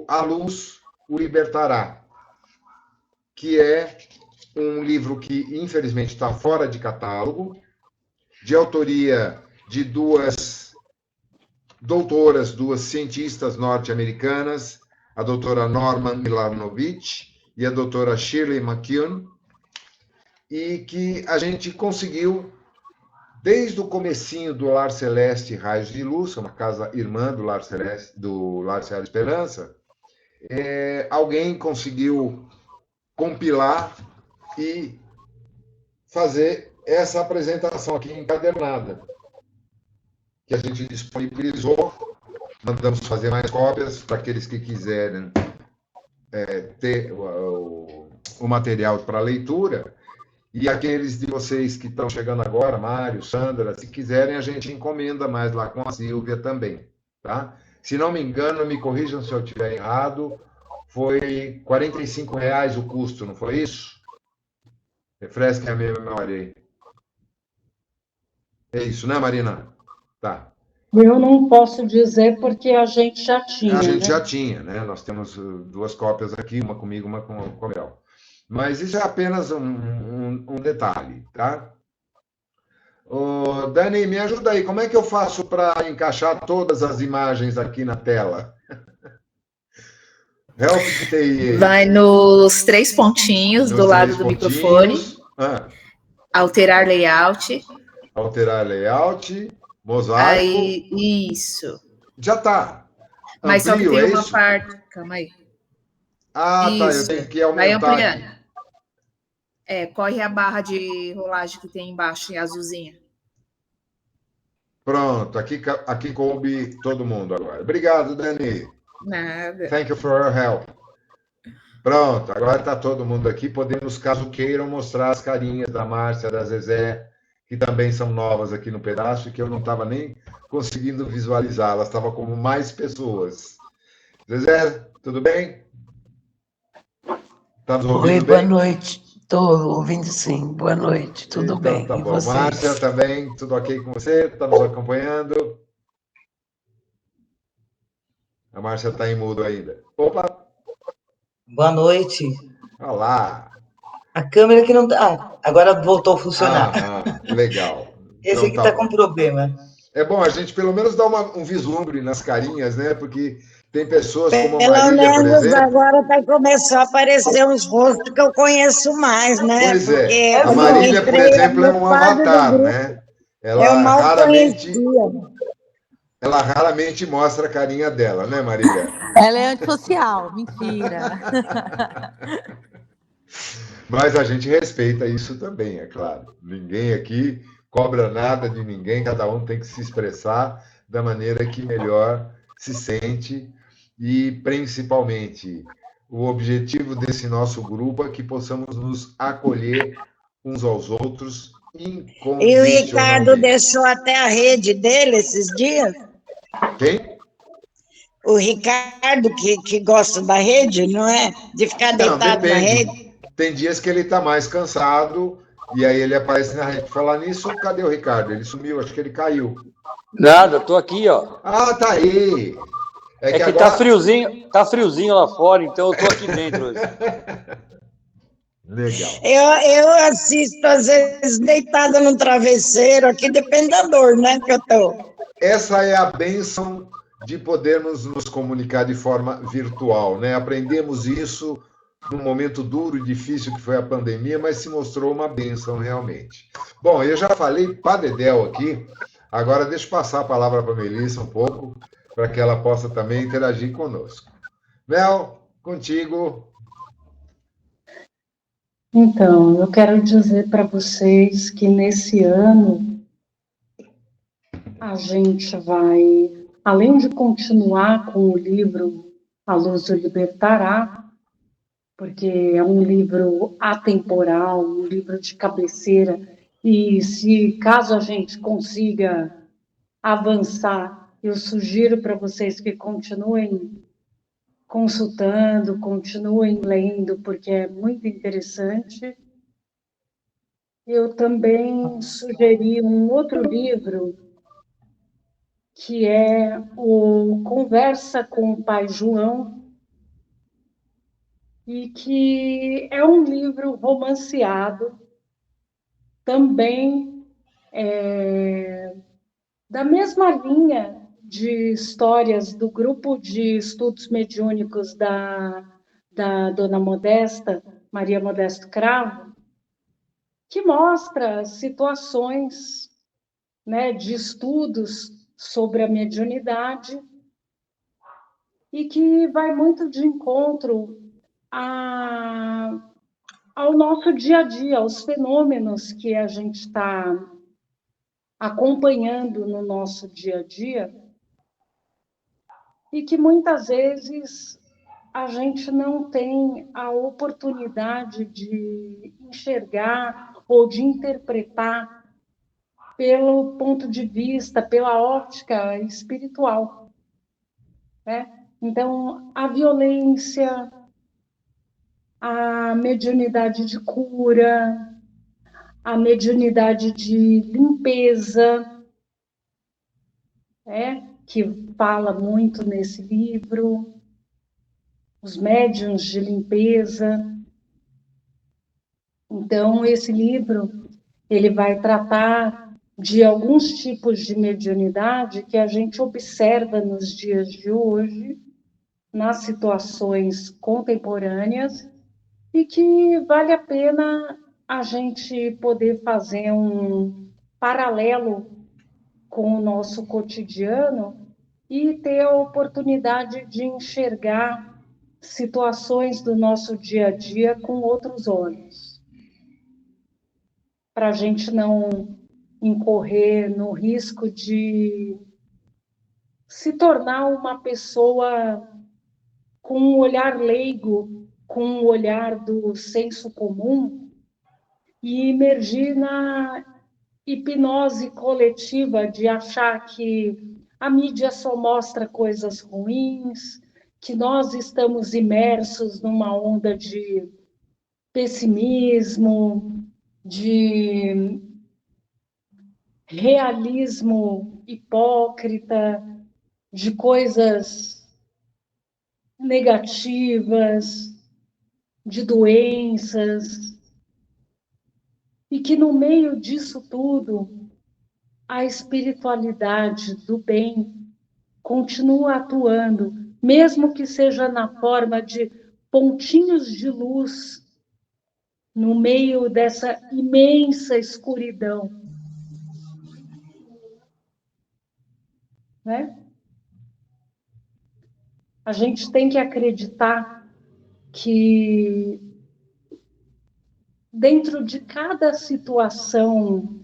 A Luz o Libertará, que é um livro que, infelizmente, está fora de catálogo, de autoria de duas doutoras, duas cientistas norte-americanas, a doutora Norma Milanovic e a doutora Shirley McKeown, e que a gente conseguiu, desde o comecinho do Lar Celeste Raios de Luz, uma casa irmã do Lar Celeste, do Lar Ceará Esperança, alguém conseguiu compilar e fazer essa apresentação aqui encadernada, que a gente disponibilizou. Mandamos fazer mais cópias para aqueles que quiserem ter o material para leitura. E aqueles de vocês que estão chegando agora, Mário, Sandra, se quiserem, a gente encomenda mais lá com a Silvia também. Tá? Se não me engano, me corrijam se eu estiver errado, foi R$ 45,00 o custo, não foi isso? Refresquem a minha memória aí. É isso, né, Marina? Tá. Eu não posso dizer porque a gente já tinha. A gente já tinha, né? Nós temos duas cópias aqui, uma comigo, uma com a Mel. Mas isso é apenas um detalhe, tá? Dani, me ajuda aí. Como é que eu faço para encaixar todas as imagens aqui na tela? Help TI. Vai nos 3 pontinhos do lado do microfone. Alterar layout. Alterar layout. Mosaico. Aí, isso. Já está. Mas só que tem uma parte... Calma aí. Ah, tá, eu Isso, tenho que vai aumentar ampliando. aqui. Corre a barra de rolagem que tem embaixo, azulzinha. Pronto, aqui coube todo mundo agora. Obrigado, Dani. Nada. Thank you for your help. Pronto, agora está todo mundo aqui. Podemos, caso queiram, mostrar as carinhas da Márcia, da Zezé, que também são novas aqui no pedaço, que eu não estava nem conseguindo visualizar. Elas estavam como mais pessoas. Zezé, tudo bem? Está nos ouvindo Oi, boa bem? noite. Estou ouvindo sim. Boa noite, tudo Então, bem. tá E bom. Márcia, vocês? também, tudo ok com você? Está nos acompanhando? A Márcia está em mudo ainda. Opa! Boa noite. Olá! A câmera que não tá. Agora voltou a funcionar. Legal. Esse Então aqui tá tá com bom. problema. É bom a gente pelo menos dar um vislumbre nas carinhas, né? Porque tem pessoas como a Pelo Marília, por menos exemplo. agora vai começar a aparecer uns rostos que eu conheço mais, né? Pois é. Porque A quando eu Marília, por entrei, a exemplo, é um metade do avatar, grupo né? eu mal conhecia. Ela raramente mostra a carinha dela, né, Marília? Ela é antissocial, mentira. Mas a gente respeita isso também, é claro. Ninguém aqui cobra nada de ninguém, cada um tem que se expressar da maneira que melhor se sente e, principalmente, o objetivo desse nosso grupo é que possamos nos acolher uns aos outros E o Ricardo incondicionalmente. deixou até a rede dele esses dias. Quem? O Ricardo, que gosta da rede, não é? De ficar Não, deitado na depende. rede. Tem dias que ele está mais cansado e aí ele aparece na rede. Falar nisso, cadê o Ricardo? Ele sumiu, acho que ele caiu. Nada, tô aqui, ó. Ah, tá aí. É que agora... tá friozinho lá fora, então eu tô aqui dentro hoje. Legal. Eu assisto, às vezes, deitada no travesseiro, aqui depende da dor, né, que eu tô. Essa é a bênção de podermos nos comunicar de forma virtual, né? Aprendemos isso num momento duro e difícil que foi a pandemia, mas se mostrou uma bênção realmente. Bom, eu já falei padedel aqui, agora deixa eu passar a palavra para a Melissa um pouco, para que ela possa também interagir conosco. Mel, contigo. Então, eu quero dizer para vocês que nesse ano a gente vai, além de continuar com o livro A Luz o Libertará, porque é um livro atemporal, um livro de cabeceira, e se caso a gente consiga avançar, eu sugiro para vocês que continuem consultando, continuem lendo, porque é muito interessante. Eu também sugeri um outro livro, que é o Conversa com o Pai João, e que é um livro romanceado, também da mesma linha de histórias do grupo de estudos mediúnicos da Dona Modesta, Maria Modesto Cravo, que mostra situações, né, de estudos sobre a mediunidade e que vai muito de encontro ao nosso dia a dia, aos fenômenos que a gente está acompanhando no nosso dia a dia e que muitas vezes a gente não tem a oportunidade de enxergar ou de interpretar pelo ponto de vista, pela óptica espiritual, né? Então, a violência, a mediunidade de cura, a mediunidade de limpeza, que fala muito nesse livro, os médiuns de limpeza. Então, esse livro, ele vai tratar de alguns tipos de mediunidade que a gente observa nos dias de hoje, nas situações contemporâneas, e que vale a pena a gente poder fazer um paralelo com o nosso cotidiano e ter a oportunidade de enxergar situações do nosso dia a dia com outros olhos, para a gente não incorrer no risco de se tornar uma pessoa com um olhar leigo, com um olhar do senso comum e emergir na hipnose coletiva de achar que a mídia só mostra coisas ruins, que nós estamos imersos numa onda de pessimismo, de realismo hipócrita, de coisas negativas, de doenças, e que no meio disso tudo, a espiritualidade do bem continua atuando, mesmo que seja na forma de pontinhos de luz no meio dessa imensa escuridão. Né? A gente tem que acreditar que dentro de cada situação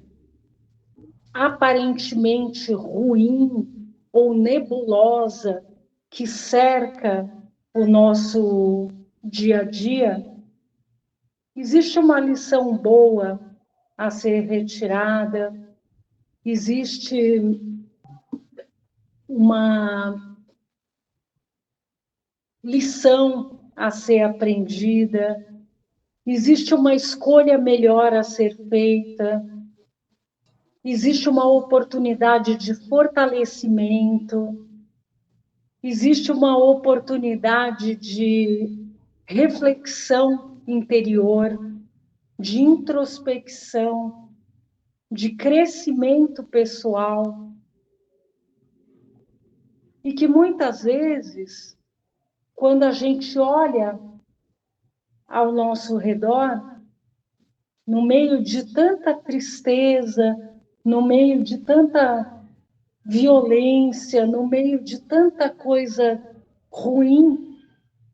aparentemente ruim ou nebulosa que cerca o nosso dia a dia, existe uma lição boa a ser retirada, existe uma lição a ser aprendida, existe uma escolha melhor a ser feita, existe uma oportunidade de fortalecimento, existe uma oportunidade de reflexão interior, de introspecção, de crescimento pessoal, e que muitas vezes, quando a gente olha ao nosso redor, no meio de tanta tristeza, no meio de tanta violência, no meio de tanta coisa ruim,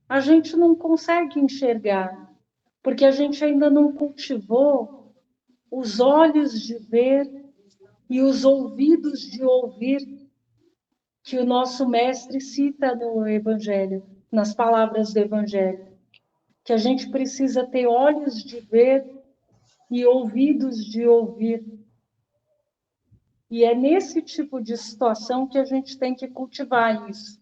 a gente não consegue enxergar, porque a gente ainda não cultivou os olhos de ver e os ouvidos de ouvir que o nosso mestre cita no Evangelho, nas palavras do Evangelho, que a gente precisa ter olhos de ver e ouvidos de ouvir. E é nesse tipo de situação que a gente tem que cultivar isso.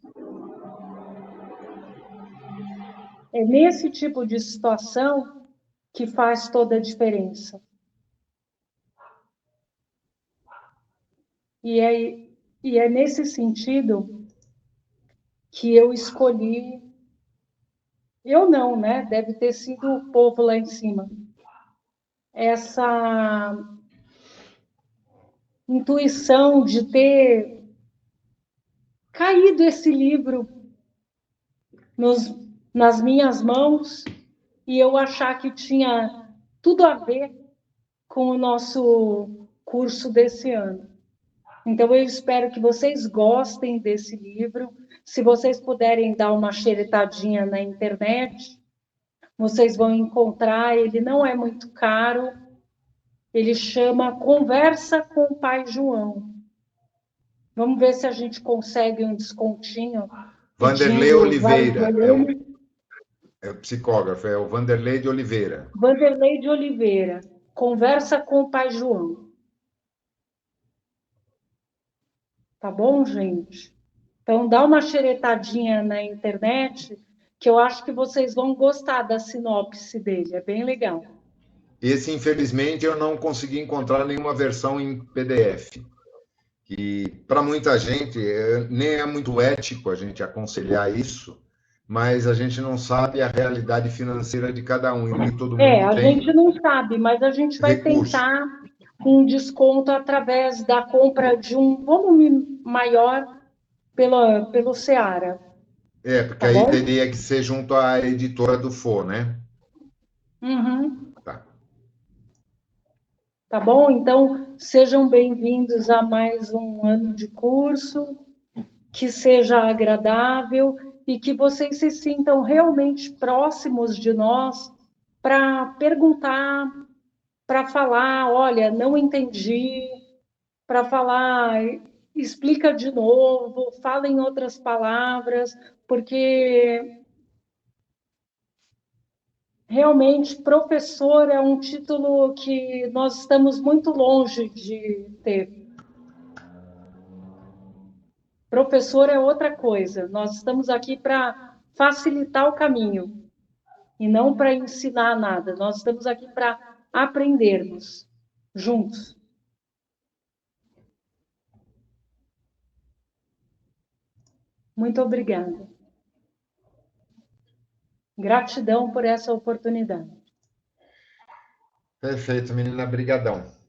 É nesse tipo de situação que faz toda a diferença. E é nesse sentido que eu escolhi, eu não, né? Deve ter sido o povo lá em cima, essa intuição de ter caído esse livro nas minhas mãos e eu achar que tinha tudo a ver com o nosso curso desse ano. Então, eu espero que vocês gostem desse livro. Se vocês puderem dar uma xeretadinha na internet, vocês vão encontrar, ele não é muito caro, ele chama Conversa com o Pai João. Vamos ver se a gente consegue um descontinho. Vanderlei Oliveira, é o psicógrafo, é o Vanderlei de Oliveira. Vanderlei de Oliveira, Conversa com o Pai João. Tá bom, gente? Então, dá uma xeretadinha na internet, que eu acho que vocês vão gostar da sinopse dele, é bem legal. Esse, infelizmente, eu não consegui encontrar nenhuma versão em PDF. E, para muita gente, nem é muito ético a gente aconselhar isso, mas a gente não sabe a realidade financeira de cada um. E nem todo mundo a gente não sabe, mas a gente vai tentar um desconto através da compra de um volume maior pelo Seara. Porque aí teria que ser junto à editora do Fô, né? Uhum. Tá bom? Então, sejam bem-vindos a mais um ano de curso, que seja agradável e que vocês se sintam realmente próximos de nós para perguntar, para falar, olha, não entendi, para falar, explica de novo, fala em outras palavras, porque realmente professor é um título que nós estamos muito longe de ter. Professor é outra coisa. Nós estamos aqui para facilitar o caminho e não para ensinar nada. Nós estamos aqui para aprendermos juntos. Muito obrigada. Gratidão por essa oportunidade. Perfeito, menina, brigadão.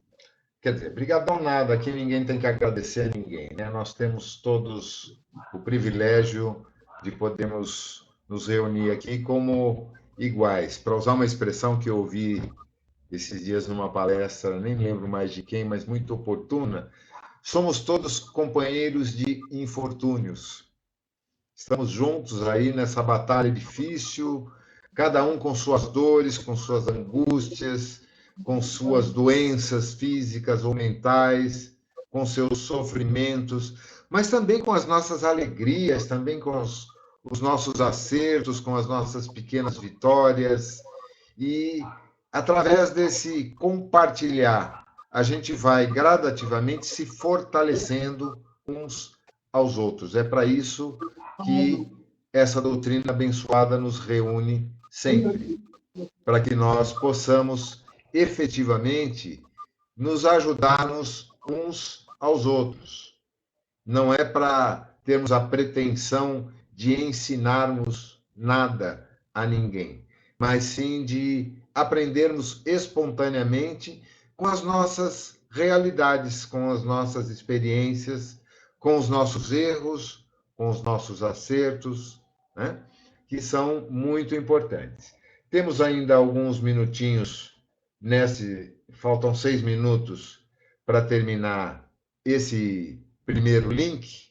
Quer dizer, brigadão nada, aqui ninguém tem que agradecer a ninguém, né? Nós temos todos o privilégio de podermos nos reunir aqui como iguais. Para usar uma expressão que eu ouvi esses dias numa palestra, nem lembro mais de quem, mas muito oportuna, somos todos companheiros de infortúnios. Estamos juntos aí nessa batalha difícil, cada um com suas dores, com suas angústias, com suas doenças físicas ou mentais, com seus sofrimentos, mas também com as nossas alegrias, também com os nossos acertos, com as nossas pequenas vitórias. E através desse compartilhar, a gente vai gradativamente se fortalecendo uns aos outros. É para isso que essa doutrina abençoada nos reúne sempre, para que nós possamos efetivamente nos ajudarmos uns aos outros. Não é para termos a pretensão de ensinarmos nada a ninguém, mas sim de aprendermos espontaneamente com as nossas realidades, com as nossas experiências, com os nossos erros, com os nossos acertos, né? Que são muito importantes. Temos ainda alguns minutinhos faltam 6 minutos para terminar esse primeiro link.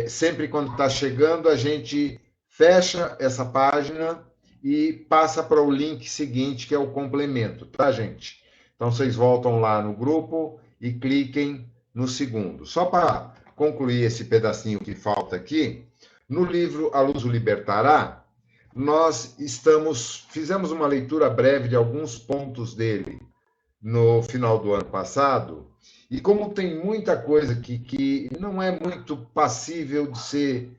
Sempre quando está chegando, a gente fecha essa página e passa para o link seguinte, que é o complemento, tá, gente? Então, vocês voltam lá no grupo e cliquem no segundo. Só para concluir esse pedacinho que falta aqui, no livro A Luz o Libertará, nós fizemos uma leitura breve de alguns pontos dele no final do ano passado, e como tem muita coisa que não é muito passível de ser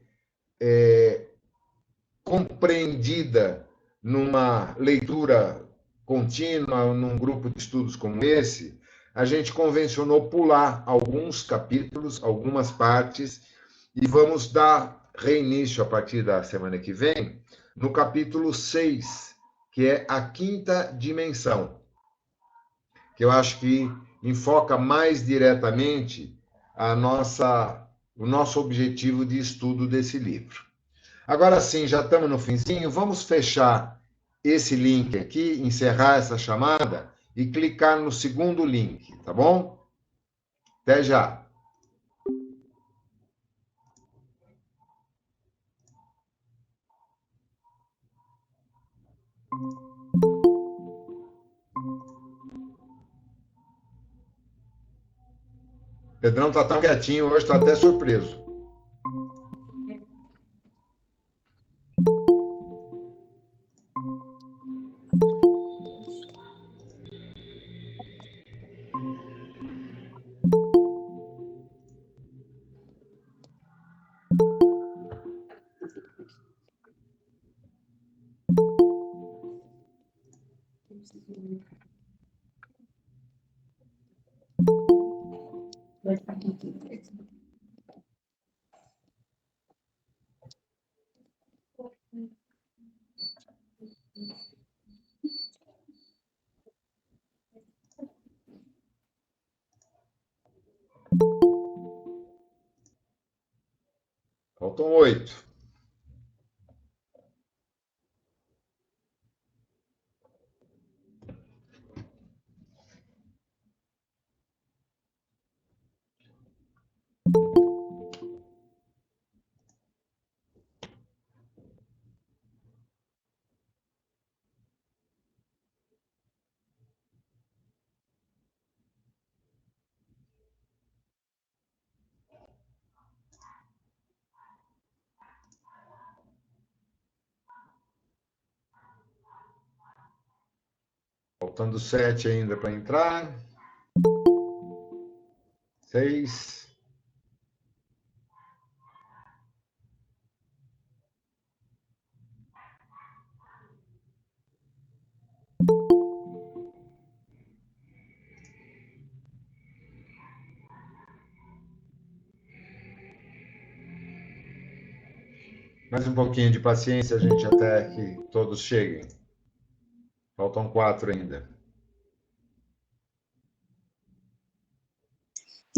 compreendida numa leitura contínua, num grupo de estudos como esse, a gente convencionou pular alguns capítulos, algumas partes, e vamos dar reinício a partir da semana que vem no capítulo 6, que é a quinta dimensão, que eu acho que enfoca mais diretamente o nosso objetivo de estudo desse livro. Agora sim, já estamos no finzinho, vamos fechar esse link aqui, encerrar essa chamada e clicar no segundo link, tá bom? Até já. Pedrão está tão quietinho hoje, está até surpreso. Faltam 8. Faltando 7 ainda para entrar. 6. Mais um pouquinho de paciência, gente, até que todos cheguem. Faltam 4 ainda.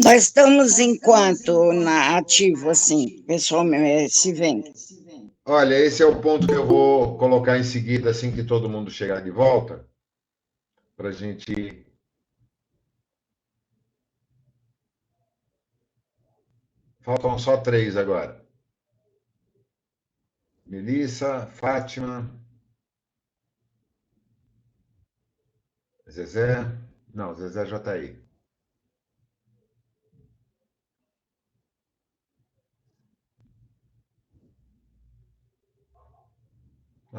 Nós estamos enquanto na ativo, assim, pessoal se vende. Olha, esse é o ponto que eu vou colocar em seguida, assim que todo mundo chegar de volta, para a gente... Faltam só 3 agora. Melissa, Fátima, Zezé. Não, Zezé já está aí.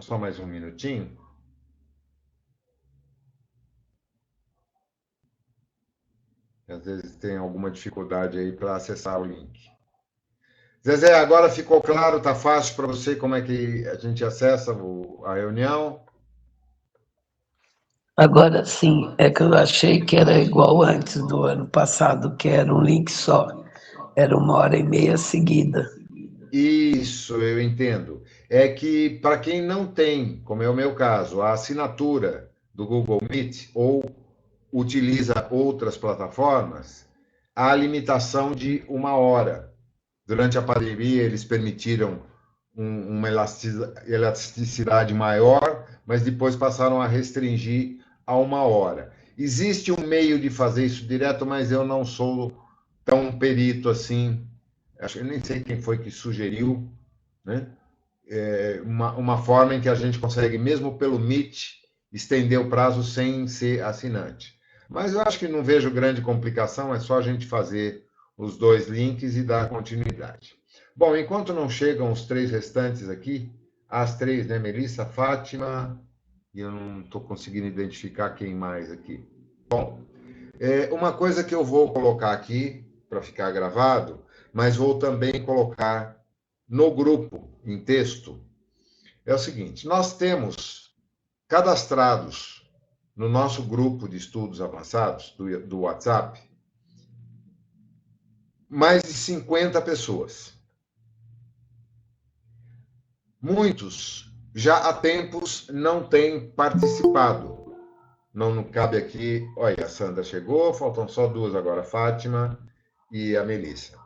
Só mais um minutinho. Às vezes tem alguma dificuldade aí para acessar o link. Zezé, agora ficou claro, está fácil para você como é que a gente acessa a reunião? Agora sim, é que eu achei que era igual antes do ano passado, que era um link só. Era 1h30 seguida. Isso, eu entendo. É que para quem não tem, como é o meu caso, a assinatura do Google Meet ou utiliza outras plataformas, há a limitação de 1 hora. Durante a pandemia, eles permitiram uma elasticidade maior, mas depois passaram a restringir a 1 hora. Existe um meio de fazer isso direto, mas eu não sou tão perito assim. Eu nem sei quem foi que sugeriu, né? Uma forma em que a gente consegue, mesmo pelo Meet, estender o prazo sem ser assinante. Mas eu acho que não vejo grande complicação, é só a gente fazer os 2 links e dar continuidade. Bom, enquanto não chegam os 3 restantes aqui, as 3, né, Melissa, Fátima, e eu não estou conseguindo identificar quem mais aqui. Bom, uma coisa que eu vou colocar aqui, para ficar gravado, mas vou também colocar no grupo, em texto, é o seguinte: nós temos cadastrados no nosso grupo de estudos avançados do WhatsApp mais de 50 pessoas. Muitos já há tempos não têm participado. Não cabe aqui. Olha, a Sandra chegou, faltam só 2 agora, a Fátima e a Melissa.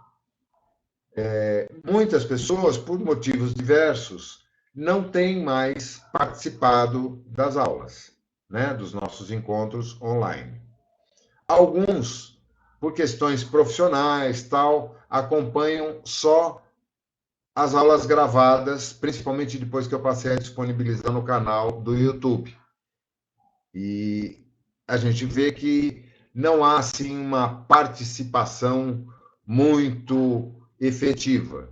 Muitas pessoas, por motivos diversos, não têm mais participado das aulas, né, dos nossos encontros online. Alguns, por questões profissionais, tal, acompanham só as aulas gravadas, principalmente depois que eu passei a disponibilizar no canal do YouTube. E a gente vê que não há, assim, uma participação muito efetiva.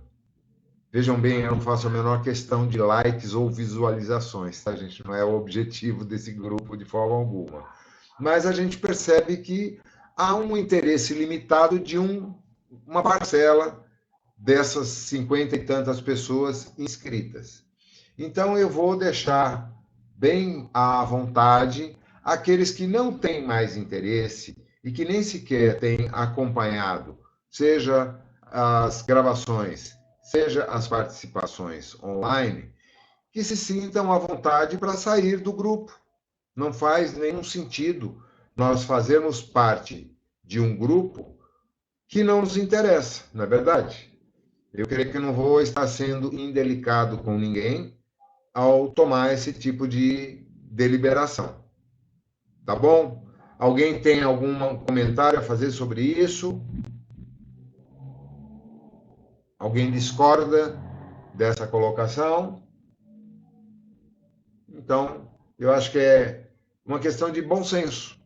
Vejam bem, eu não faço a menor questão de likes ou visualizações, tá, gente? Não é o objetivo desse grupo de forma alguma. Mas a gente percebe que há um interesse limitado de uma parcela dessas 50 e tantas pessoas inscritas. Então, eu vou deixar bem à vontade aqueles que não têm mais interesse e que nem sequer têm acompanhado, seja as gravações, seja as participações online, que se sintam à vontade para sair do grupo. Não faz nenhum sentido nós fazermos parte de um grupo que não nos interessa, não é verdade? Eu creio que não vou estar sendo indelicado com ninguém ao tomar esse tipo de deliberação. Tá bom? Alguém tem algum comentário a fazer sobre isso? Alguém discorda dessa colocação? Então, eu acho que é uma questão de bom senso,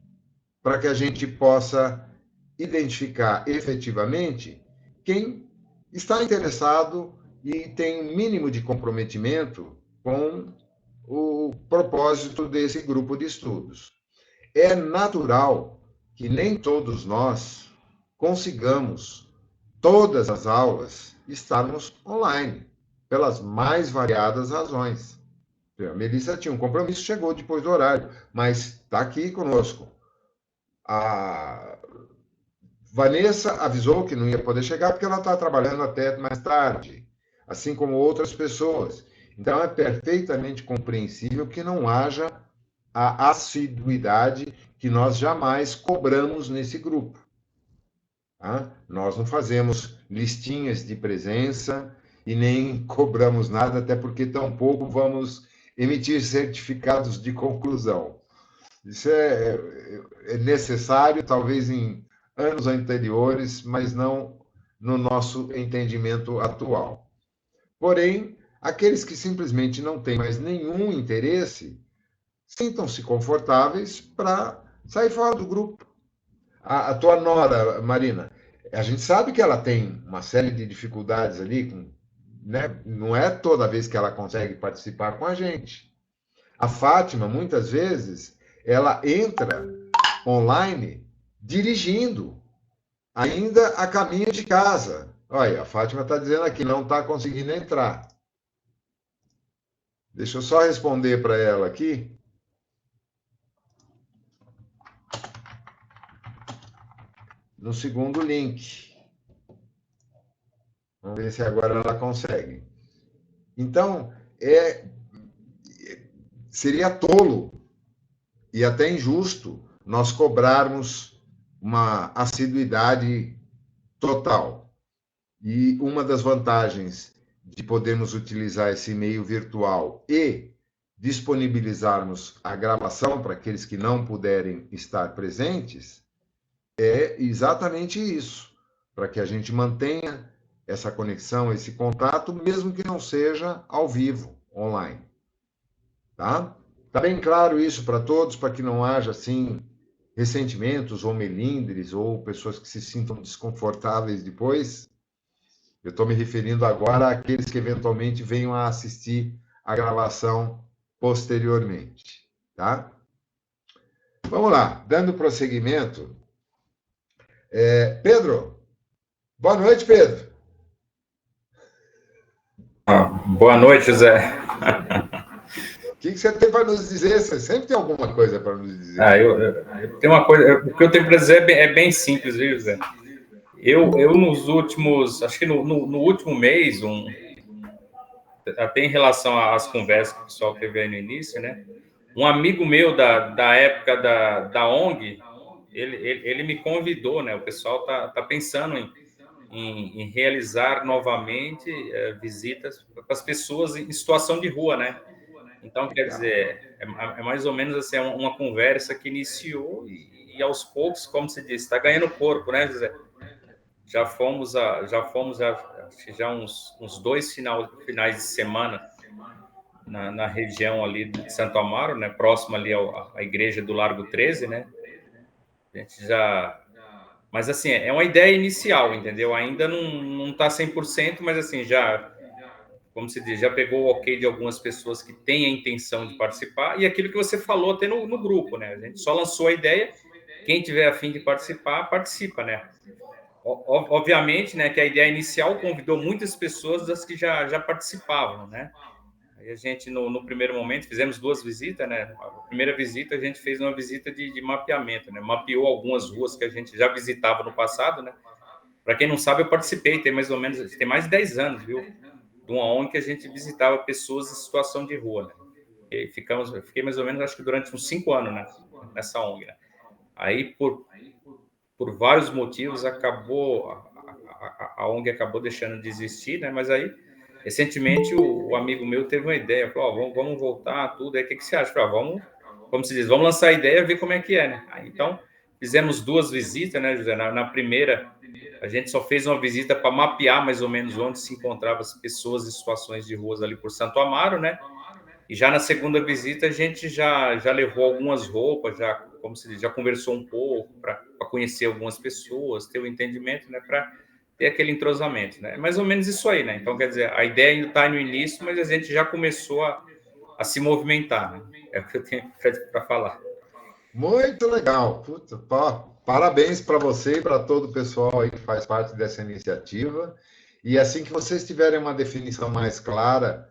para que a gente possa identificar efetivamente quem está interessado e tem um mínimo de comprometimento com o propósito desse grupo de estudos. é natural que nem todos nós consigamos, todas as aulas, estarmos online, pelas mais variadas razões. A Melissa tinha um compromisso, chegou depois do horário, mas está aqui conosco. A Vanessa avisou que não ia poder chegar porque ela está trabalhando até mais tarde, assim como outras pessoas. Então, é perfeitamente compreensível que não haja a assiduidade que nós jamais cobramos nesse grupo. Tá? Nós não fazemos listinhas de presença e nem cobramos nada, até porque tampouco vamos emitir certificados de conclusão. Isso é necessário, talvez em anos anteriores, mas não no nosso entendimento atual. Porém, aqueles que simplesmente não têm mais nenhum interesse, sintam-se confortáveis para sair fora do grupo. A tua nora, Marina, a gente sabe que ela tem uma série de dificuldades ali, né? Não é toda vez que ela consegue participar com a gente. A Fátima, muitas vezes, ela entra online dirigindo, ainda a caminho de casa. Olha, a Fátima está dizendo aqui, não está conseguindo entrar. Deixa eu só responder para ela aqui. No segundo link. Vamos ver se agora ela consegue. Então, seria tolo e até injusto nós cobrarmos uma assiduidade total. E uma das vantagens de podermos utilizar esse meio virtual e disponibilizarmos a gravação para aqueles que não puderem estar presentes é exatamente isso, para que a gente mantenha essa conexão, esse contato, mesmo que não seja ao vivo, online. Tá? Tá bem claro isso para todos, para que não haja, assim, ressentimentos ou melindres ou pessoas que se sintam desconfortáveis depois? Eu estou me referindo agora àqueles que eventualmente venham a assistir a gravação posteriormente. Tá? Vamos lá, dando prosseguimento. Pedro, boa noite, Pedro. Boa noite, José. O que você tem para nos dizer? Você sempre tem alguma coisa para nos dizer. Eu tenho uma coisa. O que eu tenho para dizer é bem simples, viu, José? Eu nos últimos, acho que no último mês, até em relação às conversas que o pessoal teve aí no início, né? Um amigo meu da época da ONG, ele me convidou, né? O pessoal tá pensando em realizar novamente visitas para as pessoas em situação de rua, né? Então, quer dizer, é mais ou menos assim, uma conversa que iniciou e aos poucos, como se diz, está ganhando corpo, né, José? Já fomos uns 2 finais de semana na região ali de Santo Amaro, né? Próximo ali à igreja do Largo 13, né? A gente já... Mas, assim, é uma ideia inicial, entendeu? Ainda não está 100%, mas, assim, já, como se diz, já pegou o ok de algumas pessoas que têm a intenção de participar, e aquilo que você falou até no grupo, né? A gente só lançou a ideia, quem tiver a fim de participar, participa, né? Obviamente, né, que a ideia inicial convidou muitas pessoas das que já participavam, né? Aí a gente, no primeiro momento, fizemos 2 visitas, né? A primeira visita, a gente fez uma visita de mapeamento, né? Mapeou algumas ruas que a gente já visitava no passado, né? Para quem não sabe, eu participei, tem mais de 10 anos, viu? De uma ONG que a gente visitava pessoas em situação de rua, né? E fiquei mais ou menos, acho que durante uns 5 anos, né? Nessa ONG, né? Aí, por vários motivos, a ONG acabou deixando de existir, né? Mas aí, recentemente, o amigo meu teve uma ideia, falou, vamos voltar, tudo. Aí, o que você acha? Falei, como se diz, vamos lançar a ideia e ver como é que é, né? Aí, então, fizemos 2 visitas, né, José? Na primeira, a gente só fez uma visita para mapear mais ou menos onde se encontravam as pessoas em situações de ruas ali por Santo Amaro, né? E já na segunda visita, a gente já levou algumas roupas, como se diz, já conversou um pouco para conhecer algumas pessoas, ter o entendimento, né? Para ter aquele entrosamento, né? É mais ou menos isso aí, né? Então, quer dizer, a ideia ainda está no início, mas a gente já começou a se movimentar, né? É o que eu tenho para falar. Muito legal. Puta, parabéns para você e para todo o pessoal aí que faz parte dessa iniciativa. E assim que vocês tiverem uma definição mais clara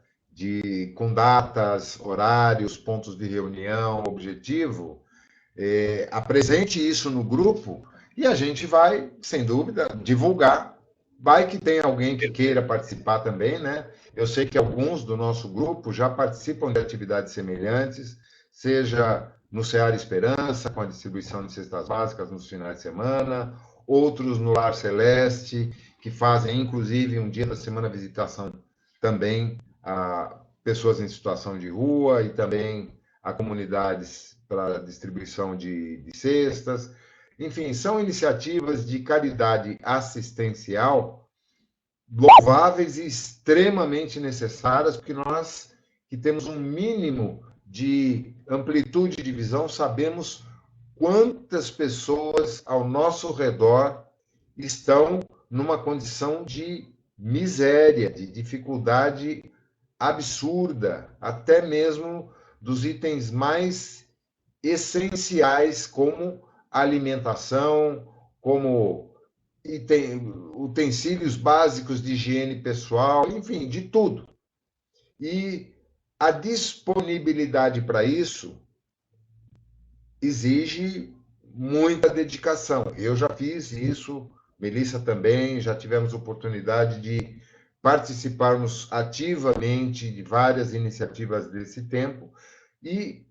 com datas, horários, pontos de reunião, objetivo, apresente isso no grupo e a gente vai, sem dúvida, divulgar. Vai que tem alguém que queira participar também, né? Eu sei que alguns do nosso grupo já participam de atividades semelhantes, seja no Seara Esperança, com a distribuição de cestas básicas nos finais de semana, outros no Lar Celeste, que fazem, inclusive, um dia da semana visitação também a pessoas em situação de rua e também a comunidades para distribuição de cestas. Enfim, são iniciativas de caridade assistencial louváveis e extremamente necessárias, porque nós que temos um mínimo de amplitude de visão, sabemos quantas pessoas ao nosso redor estão numa condição de miséria, de dificuldade absurda, até mesmo dos itens mais essenciais, como alimentação, como utensílios básicos de higiene pessoal, enfim, de tudo. E a disponibilidade para isso exige muita dedicação. Eu já fiz isso, Melissa também, já tivemos oportunidade de participarmos ativamente de várias iniciativas desse tempo e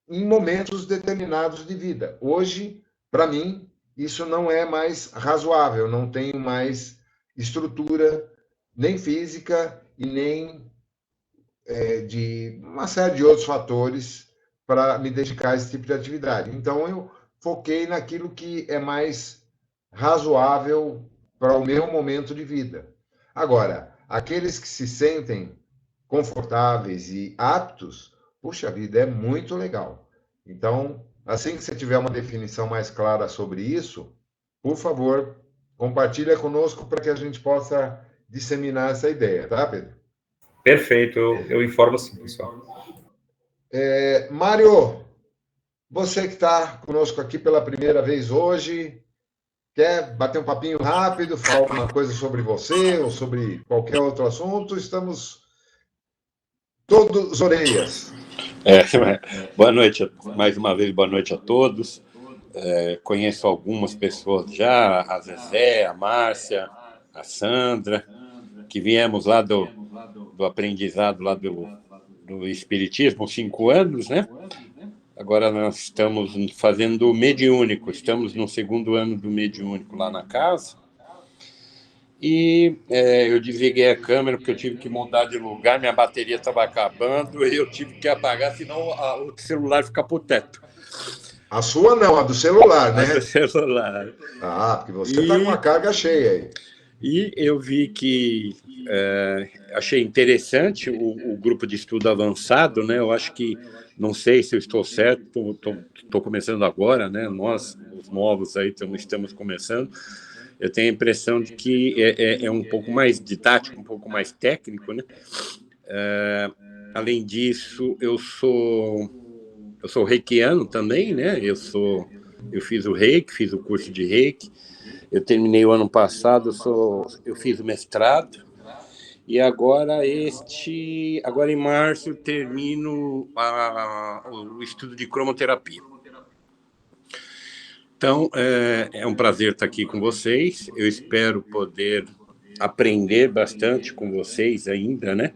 em momentos determinados de vida. Hoje, para mim, isso não é mais razoável, não tenho mais estrutura, nem física e nem de uma série de outros fatores para me dedicar a esse tipo de atividade. Então, eu foquei naquilo que é mais razoável para o meu momento de vida. Agora, aqueles que se sentem confortáveis e aptos, puxa vida, é muito legal. Então, assim que você tiver uma definição mais clara sobre isso, por favor, compartilha conosco para que a gente possa disseminar essa ideia, tá, Pedro? Perfeito, eu informo sim, pessoal. Mário, você que está conosco aqui pela primeira vez hoje, quer bater um papinho rápido, falar alguma coisa sobre você ou sobre qualquer outro assunto? Estamos todos orelhas. Boa noite, mais uma vez, boa noite a todos. Conheço algumas pessoas já, a Zezé, a Márcia, a Sandra, que viemos lá do aprendizado lá do Espiritismo, 5 anos, né? Agora nós estamos fazendo o mediúnico, estamos no 2º ano do mediúnico lá na casa. E eu desliguei a câmera porque eu tive que mudar de lugar, minha bateria estava acabando e eu tive que apagar, senão o celular fica pro teto. A sua não, a do celular, né? A do celular. Porque você está com uma carga cheia aí. E eu vi que achei interessante o grupo de estudo avançado, né? Eu acho que, não sei se eu estou certo, estou começando agora, né? Nós, os novos aí, estamos começando. Eu tenho a impressão de que é um pouco mais didático, um pouco mais técnico, né? Além disso, eu sou reikiano também, né? Eu fiz o reiki, fiz o curso de reiki. Eu terminei o ano passado, eu fiz o mestrado, e agora em março termino o estudo de cromoterapia. Então, é um prazer estar aqui com vocês, eu espero poder aprender bastante com vocês ainda, né?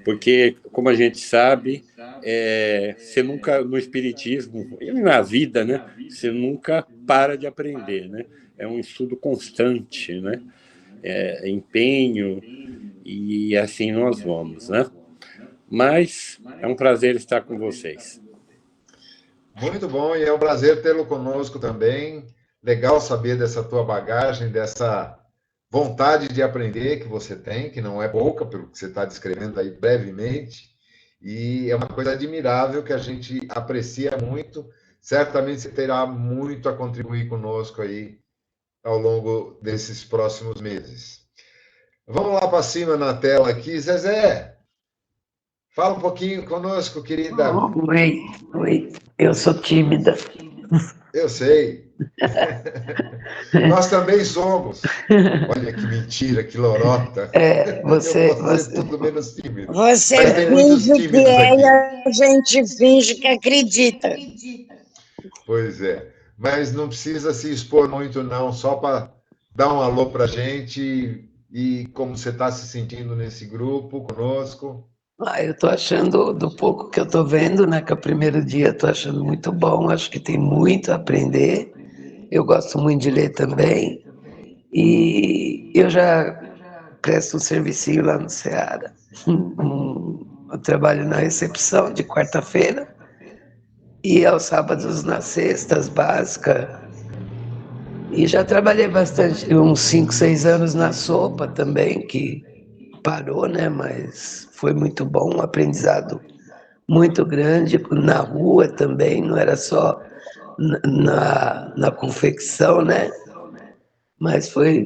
Porque, como a gente sabe, você nunca, no espiritismo e na vida, né, você nunca para de aprender, né? É um estudo constante, né? Empenho, e assim nós vamos, né? Mas é um prazer estar com vocês. Muito bom, e é um prazer tê-lo conosco também. Legal saber dessa tua bagagem, dessa vontade de aprender que você tem, que não é pouca, pelo que você está descrevendo aí brevemente, e é uma coisa admirável que a gente aprecia muito. Certamente você terá muito a contribuir conosco aí ao longo desses próximos meses. Vamos lá para cima na tela aqui, Zezé. Fala um pouquinho conosco, querida. Oi, eu sou tímida. Eu sei. Nós também somos. Olha que mentira, que lorota. Você... Eu posso ser tudo menos tímido. Você Mas tem muitos finge que tímidos é aqui. e a gente finge que acredita. Pois é. Mas não precisa se expor muito, não. Só para dar um alô para a gente e como você está se sentindo nesse grupo conosco. Eu estou achando, do pouco que eu estou vendo, né, que é o primeiro dia, estou achando muito bom, acho que tem muito a aprender. Eu gosto muito de ler também. E eu já presto um servicinho lá no Ceará. Eu trabalho na recepção de quarta-feira e aos sábados nas cestas básicas. E já trabalhei bastante, uns 5, 6 anos na sopa também, que parou, né? Mas foi muito bom, um aprendizado muito grande, na rua também, não era só na confecção, né? Mas foi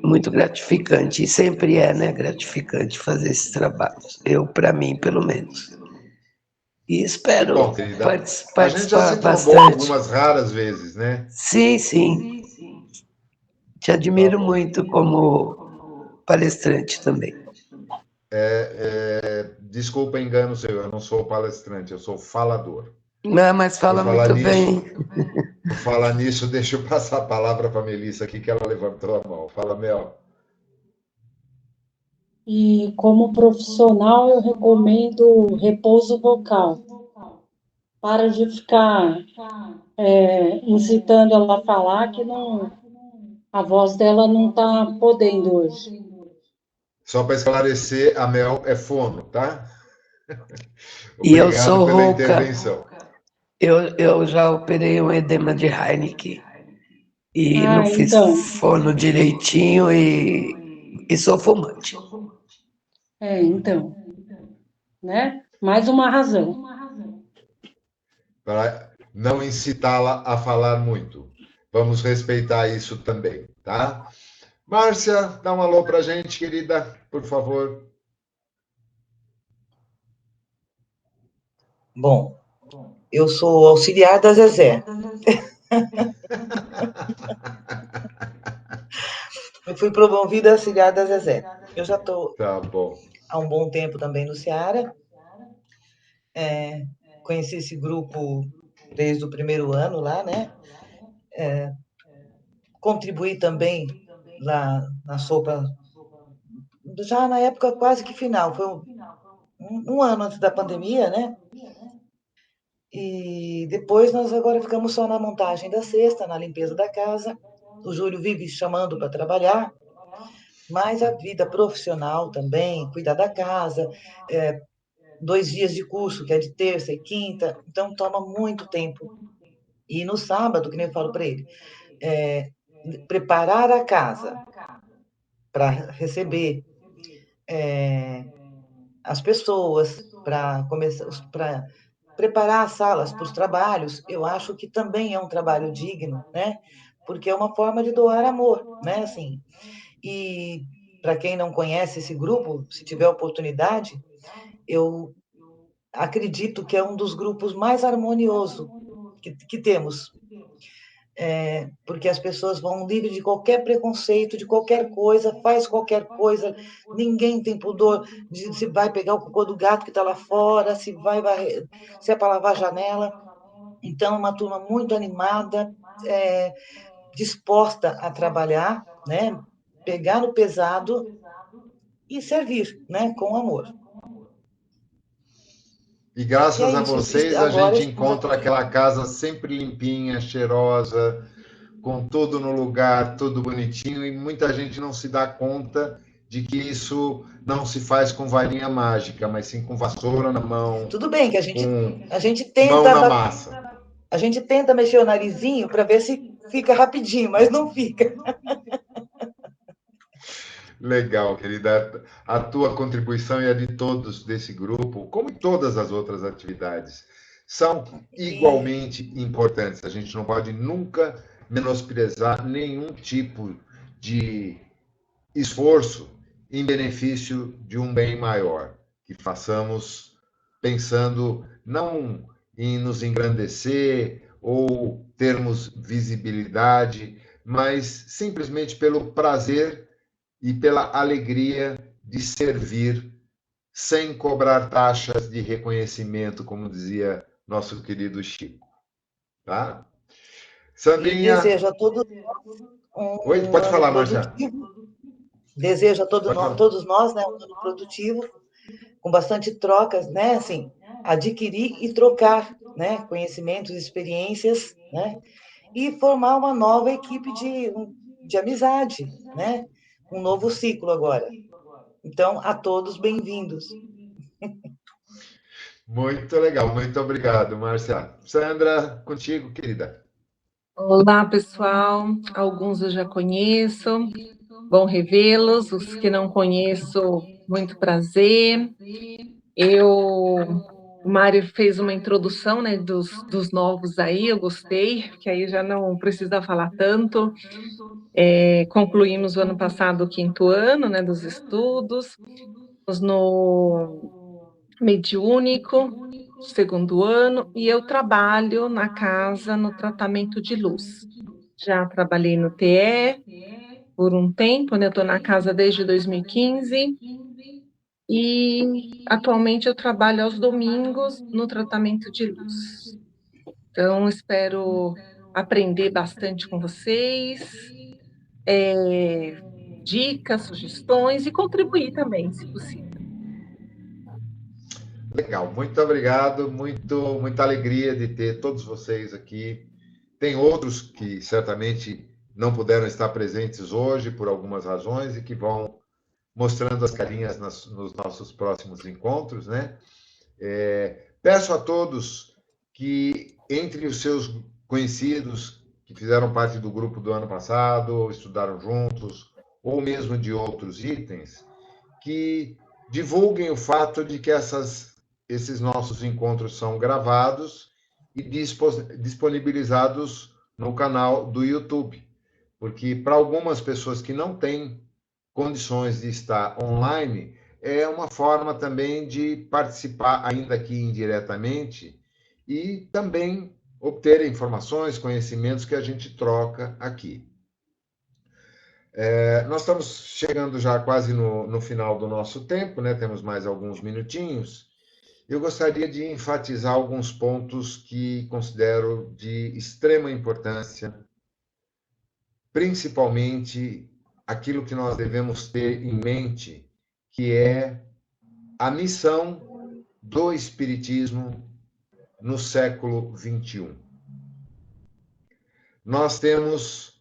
muito gratificante, e sempre é, né, gratificante fazer esses trabalhos, para mim, pelo menos. E espero Bom, querida, participar a gente já se trombou bastante. algumas raras vezes, né? Sim. Te admiro muito como palestrante também. Desculpa engano seu, eu não sou palestrante, eu sou falador. Não, mas fala muito bem. Por falar nisso, deixa eu passar a palavra para a Melissa aqui, que ela levantou a mão. Fala, Mel. E como profissional, eu recomendo repouso vocal. Para de ficar incitando ela a falar que a voz dela não está podendo hoje. Só para esclarecer, a Mel é fono, tá? E eu sou pela rouca. intervenção. Eu já operei um edema de Heineken e não fiz fono direitinho e sou fumante. Então, né? Mais uma razão. Para não incitá-la a falar muito. Vamos respeitar isso também, tá? Márcia, dá um alô para a gente, querida, por favor. Bom, eu sou auxiliar da Zezé. Eu fui promovida auxiliar da Zezé. Eu já estou há um bom tempo também no Ceará. Conheci esse grupo desde o primeiro ano lá, né? Contribuí também lá na sopa, já na época quase que final, foi um ano antes da pandemia, né? E depois nós agora ficamos só na montagem da cesta, na limpeza da casa. O Júlio vive chamando para trabalhar, mas a vida profissional também, cuidar da casa, 2 dias de curso, que é de terça e quinta, então toma muito tempo. E no sábado, que nem eu falo para ele, preparar a casa para receber as pessoas, para começar, para preparar as salas para os trabalhos, eu acho que também é um trabalho digno, né? Porque é uma forma de doar amor, né? Assim, e para quem não conhece esse grupo, se tiver oportunidade, eu acredito que é um dos grupos mais harmoniosos que temos. Porque as pessoas vão livre de qualquer preconceito, de qualquer coisa, faz qualquer coisa, ninguém tem pudor de se vai pegar o cocô do gato que está lá fora, se é para lavar a janela. Então, é uma turma muito animada, disposta a trabalhar, né? Pegar no pesado e servir, né? Com amor. E graças a vocês, a gente encontra aquela casa sempre limpinha, cheirosa, com tudo no lugar, tudo bonitinho, e muita gente não se dá conta de que isso não se faz com varinha mágica, mas sim com vassoura na mão. Tudo bem que a gente tenta mão na massa. A gente tenta mexer o narizinho para ver se fica rapidinho, mas não fica. Legal, querida. A tua contribuição e a de todos desse grupo, como em todas as outras atividades, são igualmente importantes. A gente não pode nunca menosprezar nenhum tipo de esforço em benefício de um bem maior, que façamos pensando não em nos engrandecer ou termos visibilidade, mas simplesmente pelo prazer e pela alegria de servir sem cobrar taxas de reconhecimento, como dizia nosso querido Chico. Tá? Sandrinha... E desejo a todos Oi, pode falar, Marcia. Desejo a todos nós, né, um ano produtivo, com bastante trocas, né, assim, adquirir e trocar, né, conhecimentos, experiências, né, e formar uma nova equipe de amizade, né, um novo ciclo agora. Então, a todos bem-vindos. Muito legal, muito obrigado, Márcia. Sandra, contigo, querida. Olá, pessoal. Alguns eu já conheço. Bom revê-los. Os que não conheço, muito prazer. O Mário fez uma introdução, né, dos novos aí, eu gostei, que aí já não precisa falar tanto. Concluímos o ano passado o 5º ano, né, dos estudos, no mediúnico, 2º ano, e eu trabalho na casa no tratamento de luz. Já trabalhei no TE por um tempo, né, eu estou na casa desde 2015, e atualmente eu trabalho aos domingos no tratamento de luz. Então, espero aprender bastante com vocês, dicas, sugestões e contribuir também, se possível. Legal, muito obrigado, muita alegria de ter todos vocês aqui. Tem outros que certamente não puderam estar presentes hoje por algumas razões e que vão mostrando as carinhas nos nossos próximos encontros, né? Peço a todos que, entre os seus conhecidos que fizeram parte do grupo do ano passado, ou estudaram juntos, ou mesmo de outros itens, que divulguem o fato de que esses nossos encontros são gravados e disponibilizados no canal do YouTube. Porque para algumas pessoas que não têm condições de estar online, é uma forma também de participar, ainda que indiretamente, e também obter informações, conhecimentos que a gente troca aqui. Nós estamos chegando já quase no final do nosso tempo, né? Temos mais alguns minutinhos. Eu gostaria de enfatizar alguns pontos que considero de extrema importância, principalmente aquilo que nós devemos ter em mente, que é a missão do Espiritismo no século XXI. Nós temos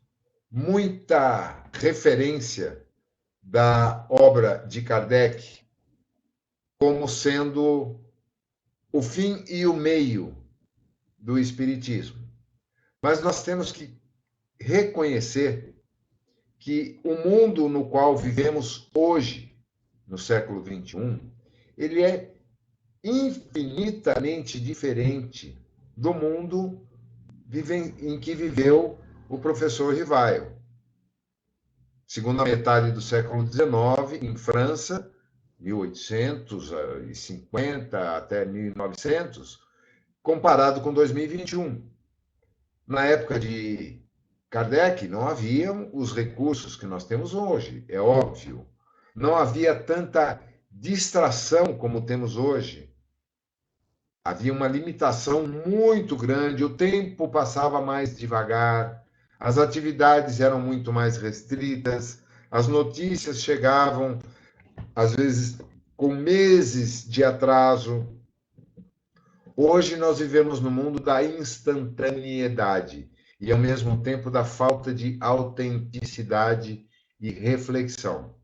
muita referência da obra de Kardec como sendo o fim e o meio do Espiritismo. Mas nós temos que reconhecer que o mundo no qual vivemos hoje, no século XXI, ele é infinitamente diferente do mundo em que viveu o professor Rivail. Segunda metade do século XIX, em França, 1850 até 1900, comparado com 2021. Na época de Kardec, não haviam os recursos que nós temos hoje, é óbvio. Não havia tanta distração como temos hoje. Havia uma limitação muito grande, o tempo passava mais devagar, as atividades eram muito mais restritas, as notícias chegavam, às vezes, com meses de atraso. Hoje nós vivemos no mundo da instantaneidade e, ao mesmo tempo, da falta de autenticidade e reflexão.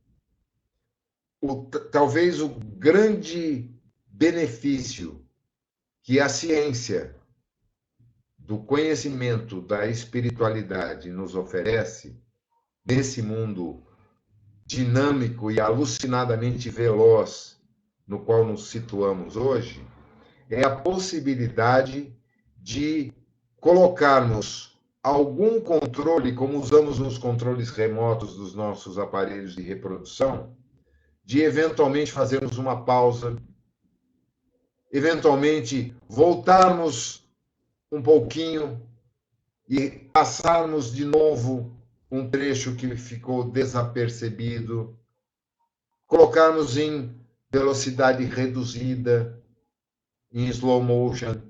Talvez o grande benefício que a ciência do conhecimento da espiritualidade nos oferece, nesse mundo dinâmico e alucinadamente veloz no qual nos situamos hoje, é a possibilidade de colocarmos algum controle, como usamos nos controles remotos dos nossos aparelhos de reprodução, de eventualmente fazermos uma pausa, eventualmente voltarmos um pouquinho e passarmos de novo um trecho que ficou desapercebido, colocarmos em velocidade reduzida, em slow motion,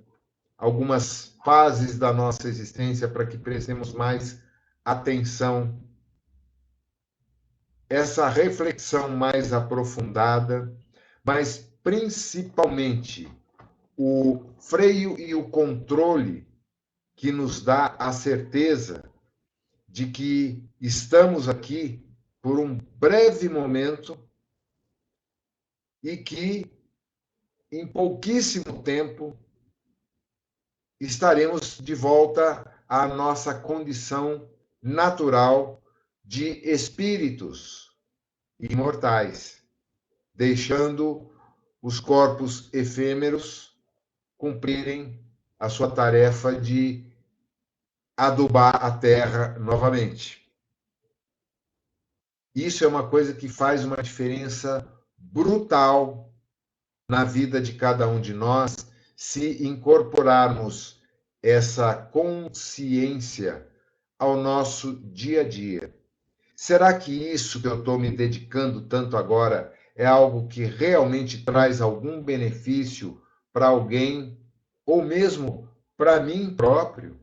algumas fases da nossa existência para que prestemos mais atenção. Essa reflexão mais aprofundada, mas principalmente o freio e o controle que nos dá a certeza de que estamos aqui por um breve momento e que, em pouquíssimo tempo, estaremos de volta à nossa condição natural de espíritos imortais, deixando os corpos efêmeros cumprirem a sua tarefa de adubar a terra novamente. Isso é uma coisa que faz uma diferença brutal na vida de cada um de nós, se incorporarmos essa consciência ao nosso dia a dia. Será que isso que eu estou me dedicando tanto agora é algo que realmente traz algum benefício para alguém, ou mesmo para mim próprio?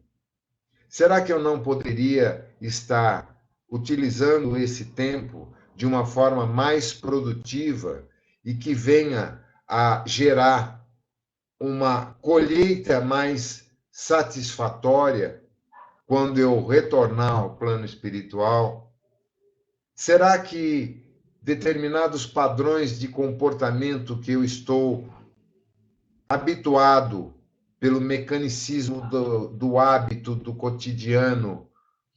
Será que eu não poderia estar utilizando esse tempo de uma forma mais produtiva e que venha a gerar uma colheita mais satisfatória quando eu retornar ao plano espiritual? Será que determinados padrões de comportamento que eu estou habituado pelo mecanicismo do hábito, do cotidiano,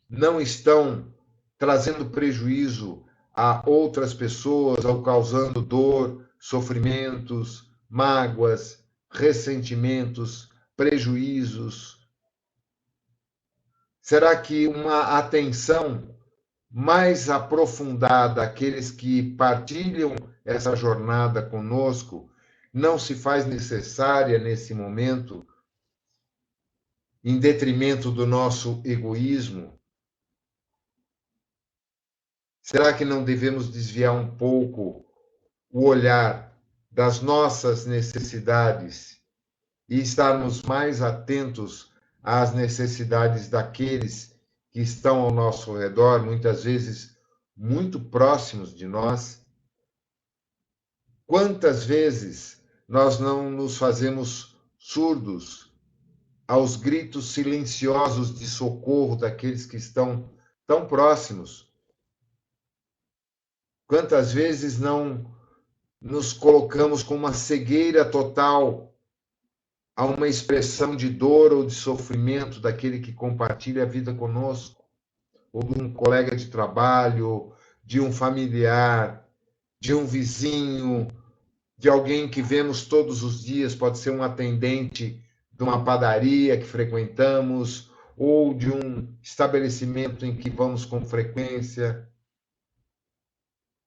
não estão trazendo prejuízo a outras pessoas, ou causando dor, sofrimentos, mágoas, ressentimentos, prejuízos? Será que uma atenção mais aprofundada àqueles que partilham essa jornada conosco não se faz necessária nesse momento, em detrimento do nosso egoísmo? Será que não devemos desviar um pouco o olhar das nossas necessidades e estarmos mais atentos às necessidades daqueles que estão ao nosso redor, muitas vezes muito próximos de nós? Quantas vezes nós não nos fazemos surdos aos gritos silenciosos de socorro daqueles que estão tão próximos? Quantas vezes não nos colocamos com uma cegueira total a uma expressão de dor ou de sofrimento daquele que compartilha a vida conosco, ou de um colega de trabalho, de um familiar, de um vizinho, de alguém que vemos todos os dias, pode ser um atendente de uma padaria que frequentamos, ou de um estabelecimento em que vamos com frequência.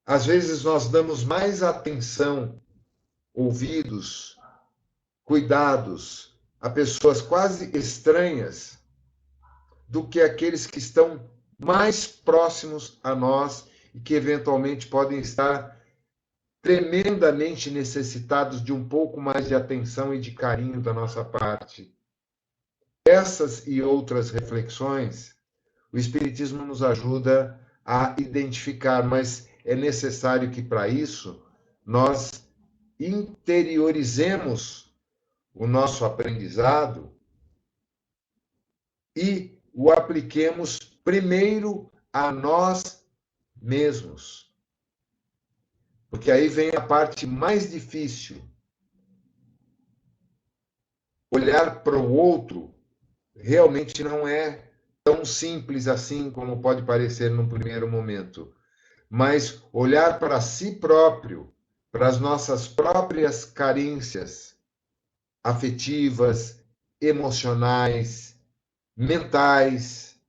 Às vezes nós damos mais atenção, ouvidos, cuidados a pessoas quase estranhas do que aqueles que estão mais próximos a nós e que eventualmente podem estar tremendamente necessitados de um pouco mais de atenção e de carinho da nossa parte. Essas e outras reflexões, o Espiritismo nos ajuda a identificar, mas é necessário que, para isso, nós interiorizemos o nosso aprendizado e o apliquemos primeiro a nós mesmos. Porque aí vem a parte mais difícil. Olhar para o outro realmente não é tão simples assim como pode parecer num primeiro momento. Mas olhar para si próprio, para as nossas próprias carências afetivas, emocionais, mentais,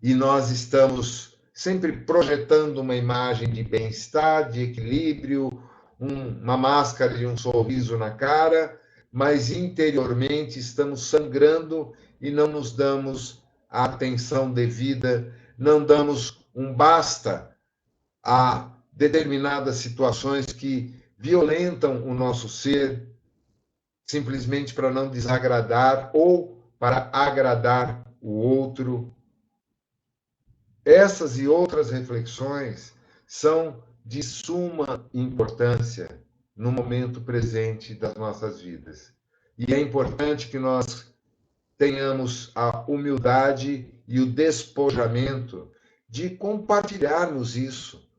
e nós estamos sempre projetando uma imagem de bem-estar, de equilíbrio, uma máscara e um sorriso na cara, mas interiormente estamos sangrando e não nos damos a atenção devida, não damos um basta a determinadas situações que violentam o nosso ser, simplesmente para não desagradar ou para agradar o outro. Essas e outras reflexões são de suma importância no momento presente das nossas vidas. E é importante que nós tenhamos a humildade e o despojamento de compartilharmos isso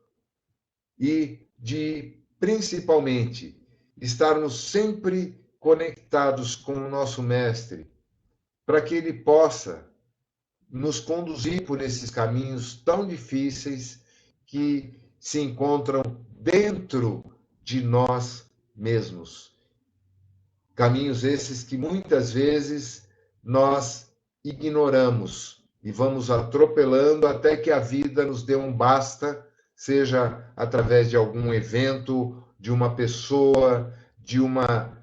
e de, principalmente, estarmos sempre conectados com o nosso Mestre, para que ele possa nos conduzir por esses caminhos tão difíceis que se encontram dentro de nós mesmos. Caminhos esses que muitas vezes nós ignoramos e vamos atropelando até que a vida nos dê um basta, seja através de algum evento, de uma pessoa, de uma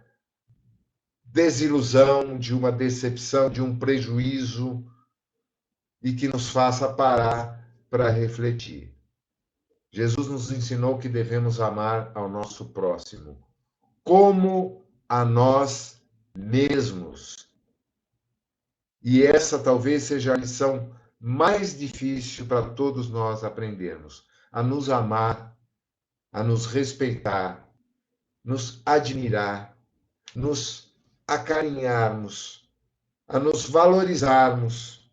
desilusão, de uma decepção, de um prejuízo, e que nos faça parar para refletir. Jesus nos ensinou que devemos amar ao nosso próximo como a nós mesmos. E essa talvez seja a lição mais difícil para todos nós aprendermos: a nos amar, a nos respeitar, nos admirar, nos acarinharmos, a nos valorizarmos,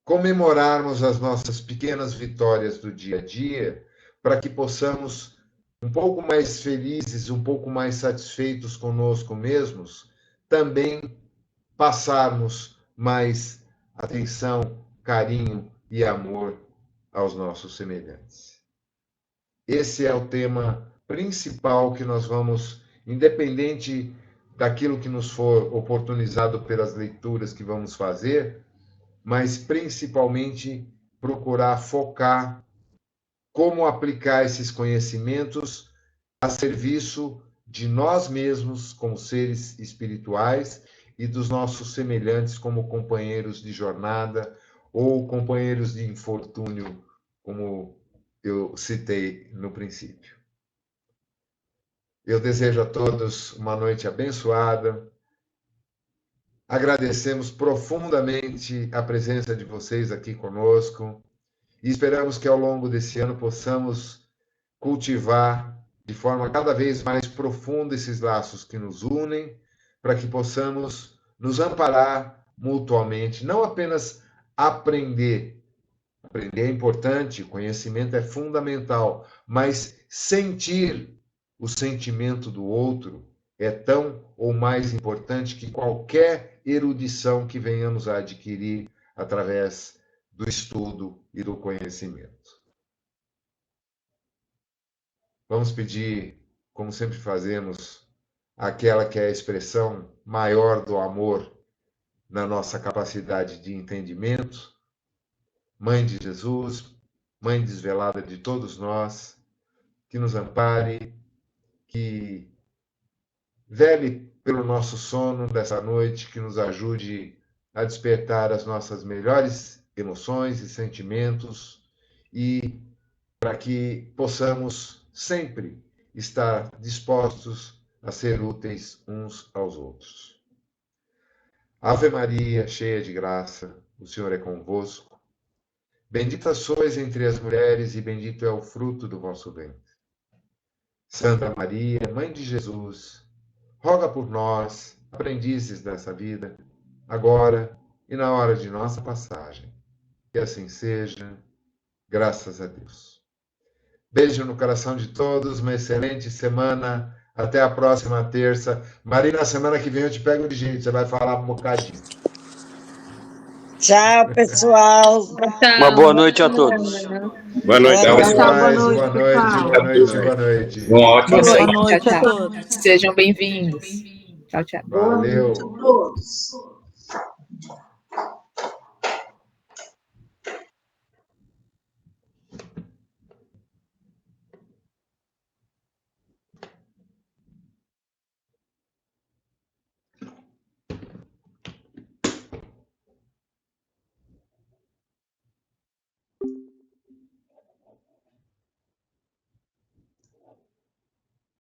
comemorarmos as nossas pequenas vitórias do dia a dia, para que possamos, um pouco mais felizes, um pouco mais satisfeitos conosco mesmos, também passarmos mais atenção, carinho e amor aos nossos semelhantes. Esse é o tema principal que nós vamos, independente daquilo que nos for oportunizado pelas leituras que vamos fazer, mas principalmente procurar focar como aplicar esses conhecimentos a serviço de nós mesmos como seres espirituais e dos nossos semelhantes como companheiros de jornada ou companheiros de infortúnio, como eu citei no princípio. Eu desejo a todos uma noite abençoada. Agradecemos profundamente a presença de vocês aqui conosco e esperamos que ao longo desse ano possamos cultivar de forma cada vez mais profunda esses laços que nos unem, para que possamos nos amparar mutuamente, não apenas aprender. Aprender é importante, o conhecimento é fundamental, mas sentir o sentimento do outro é tão ou mais importante que qualquer erudição que venhamos a adquirir através do estudo e do conhecimento. Vamos pedir, como sempre fazemos, aquela que é a expressão maior do amor na nossa capacidade de entendimento, Mãe de Jesus, Mãe desvelada de todos nós, que nos ampare, que vele pelo nosso sono dessa noite, que nos ajude a despertar as nossas melhores emoções e sentimentos e para que possamos sempre estar dispostos a ser úteis uns aos outros. Ave Maria, cheia de graça, o Senhor é convosco. Bendita sois entre as mulheres e bendito é o fruto do vosso ventre. Santa Maria, Mãe de Jesus, roga por nós, aprendizes dessa vida, agora e na hora de nossa passagem. Que assim seja, graças a Deus. Beijo no coração de todos, uma excelente semana, até a próxima terça. Marina, na semana que vem eu te pego de jeito, você vai falar um bocadinho. Tchau, pessoal. Uma boa noite a todos. Boa noite. Boa noite. Boa ótima Boa noite a todos. Sejam bem-vindos. Tchau, tchau. Valeu. Boa noite a todos.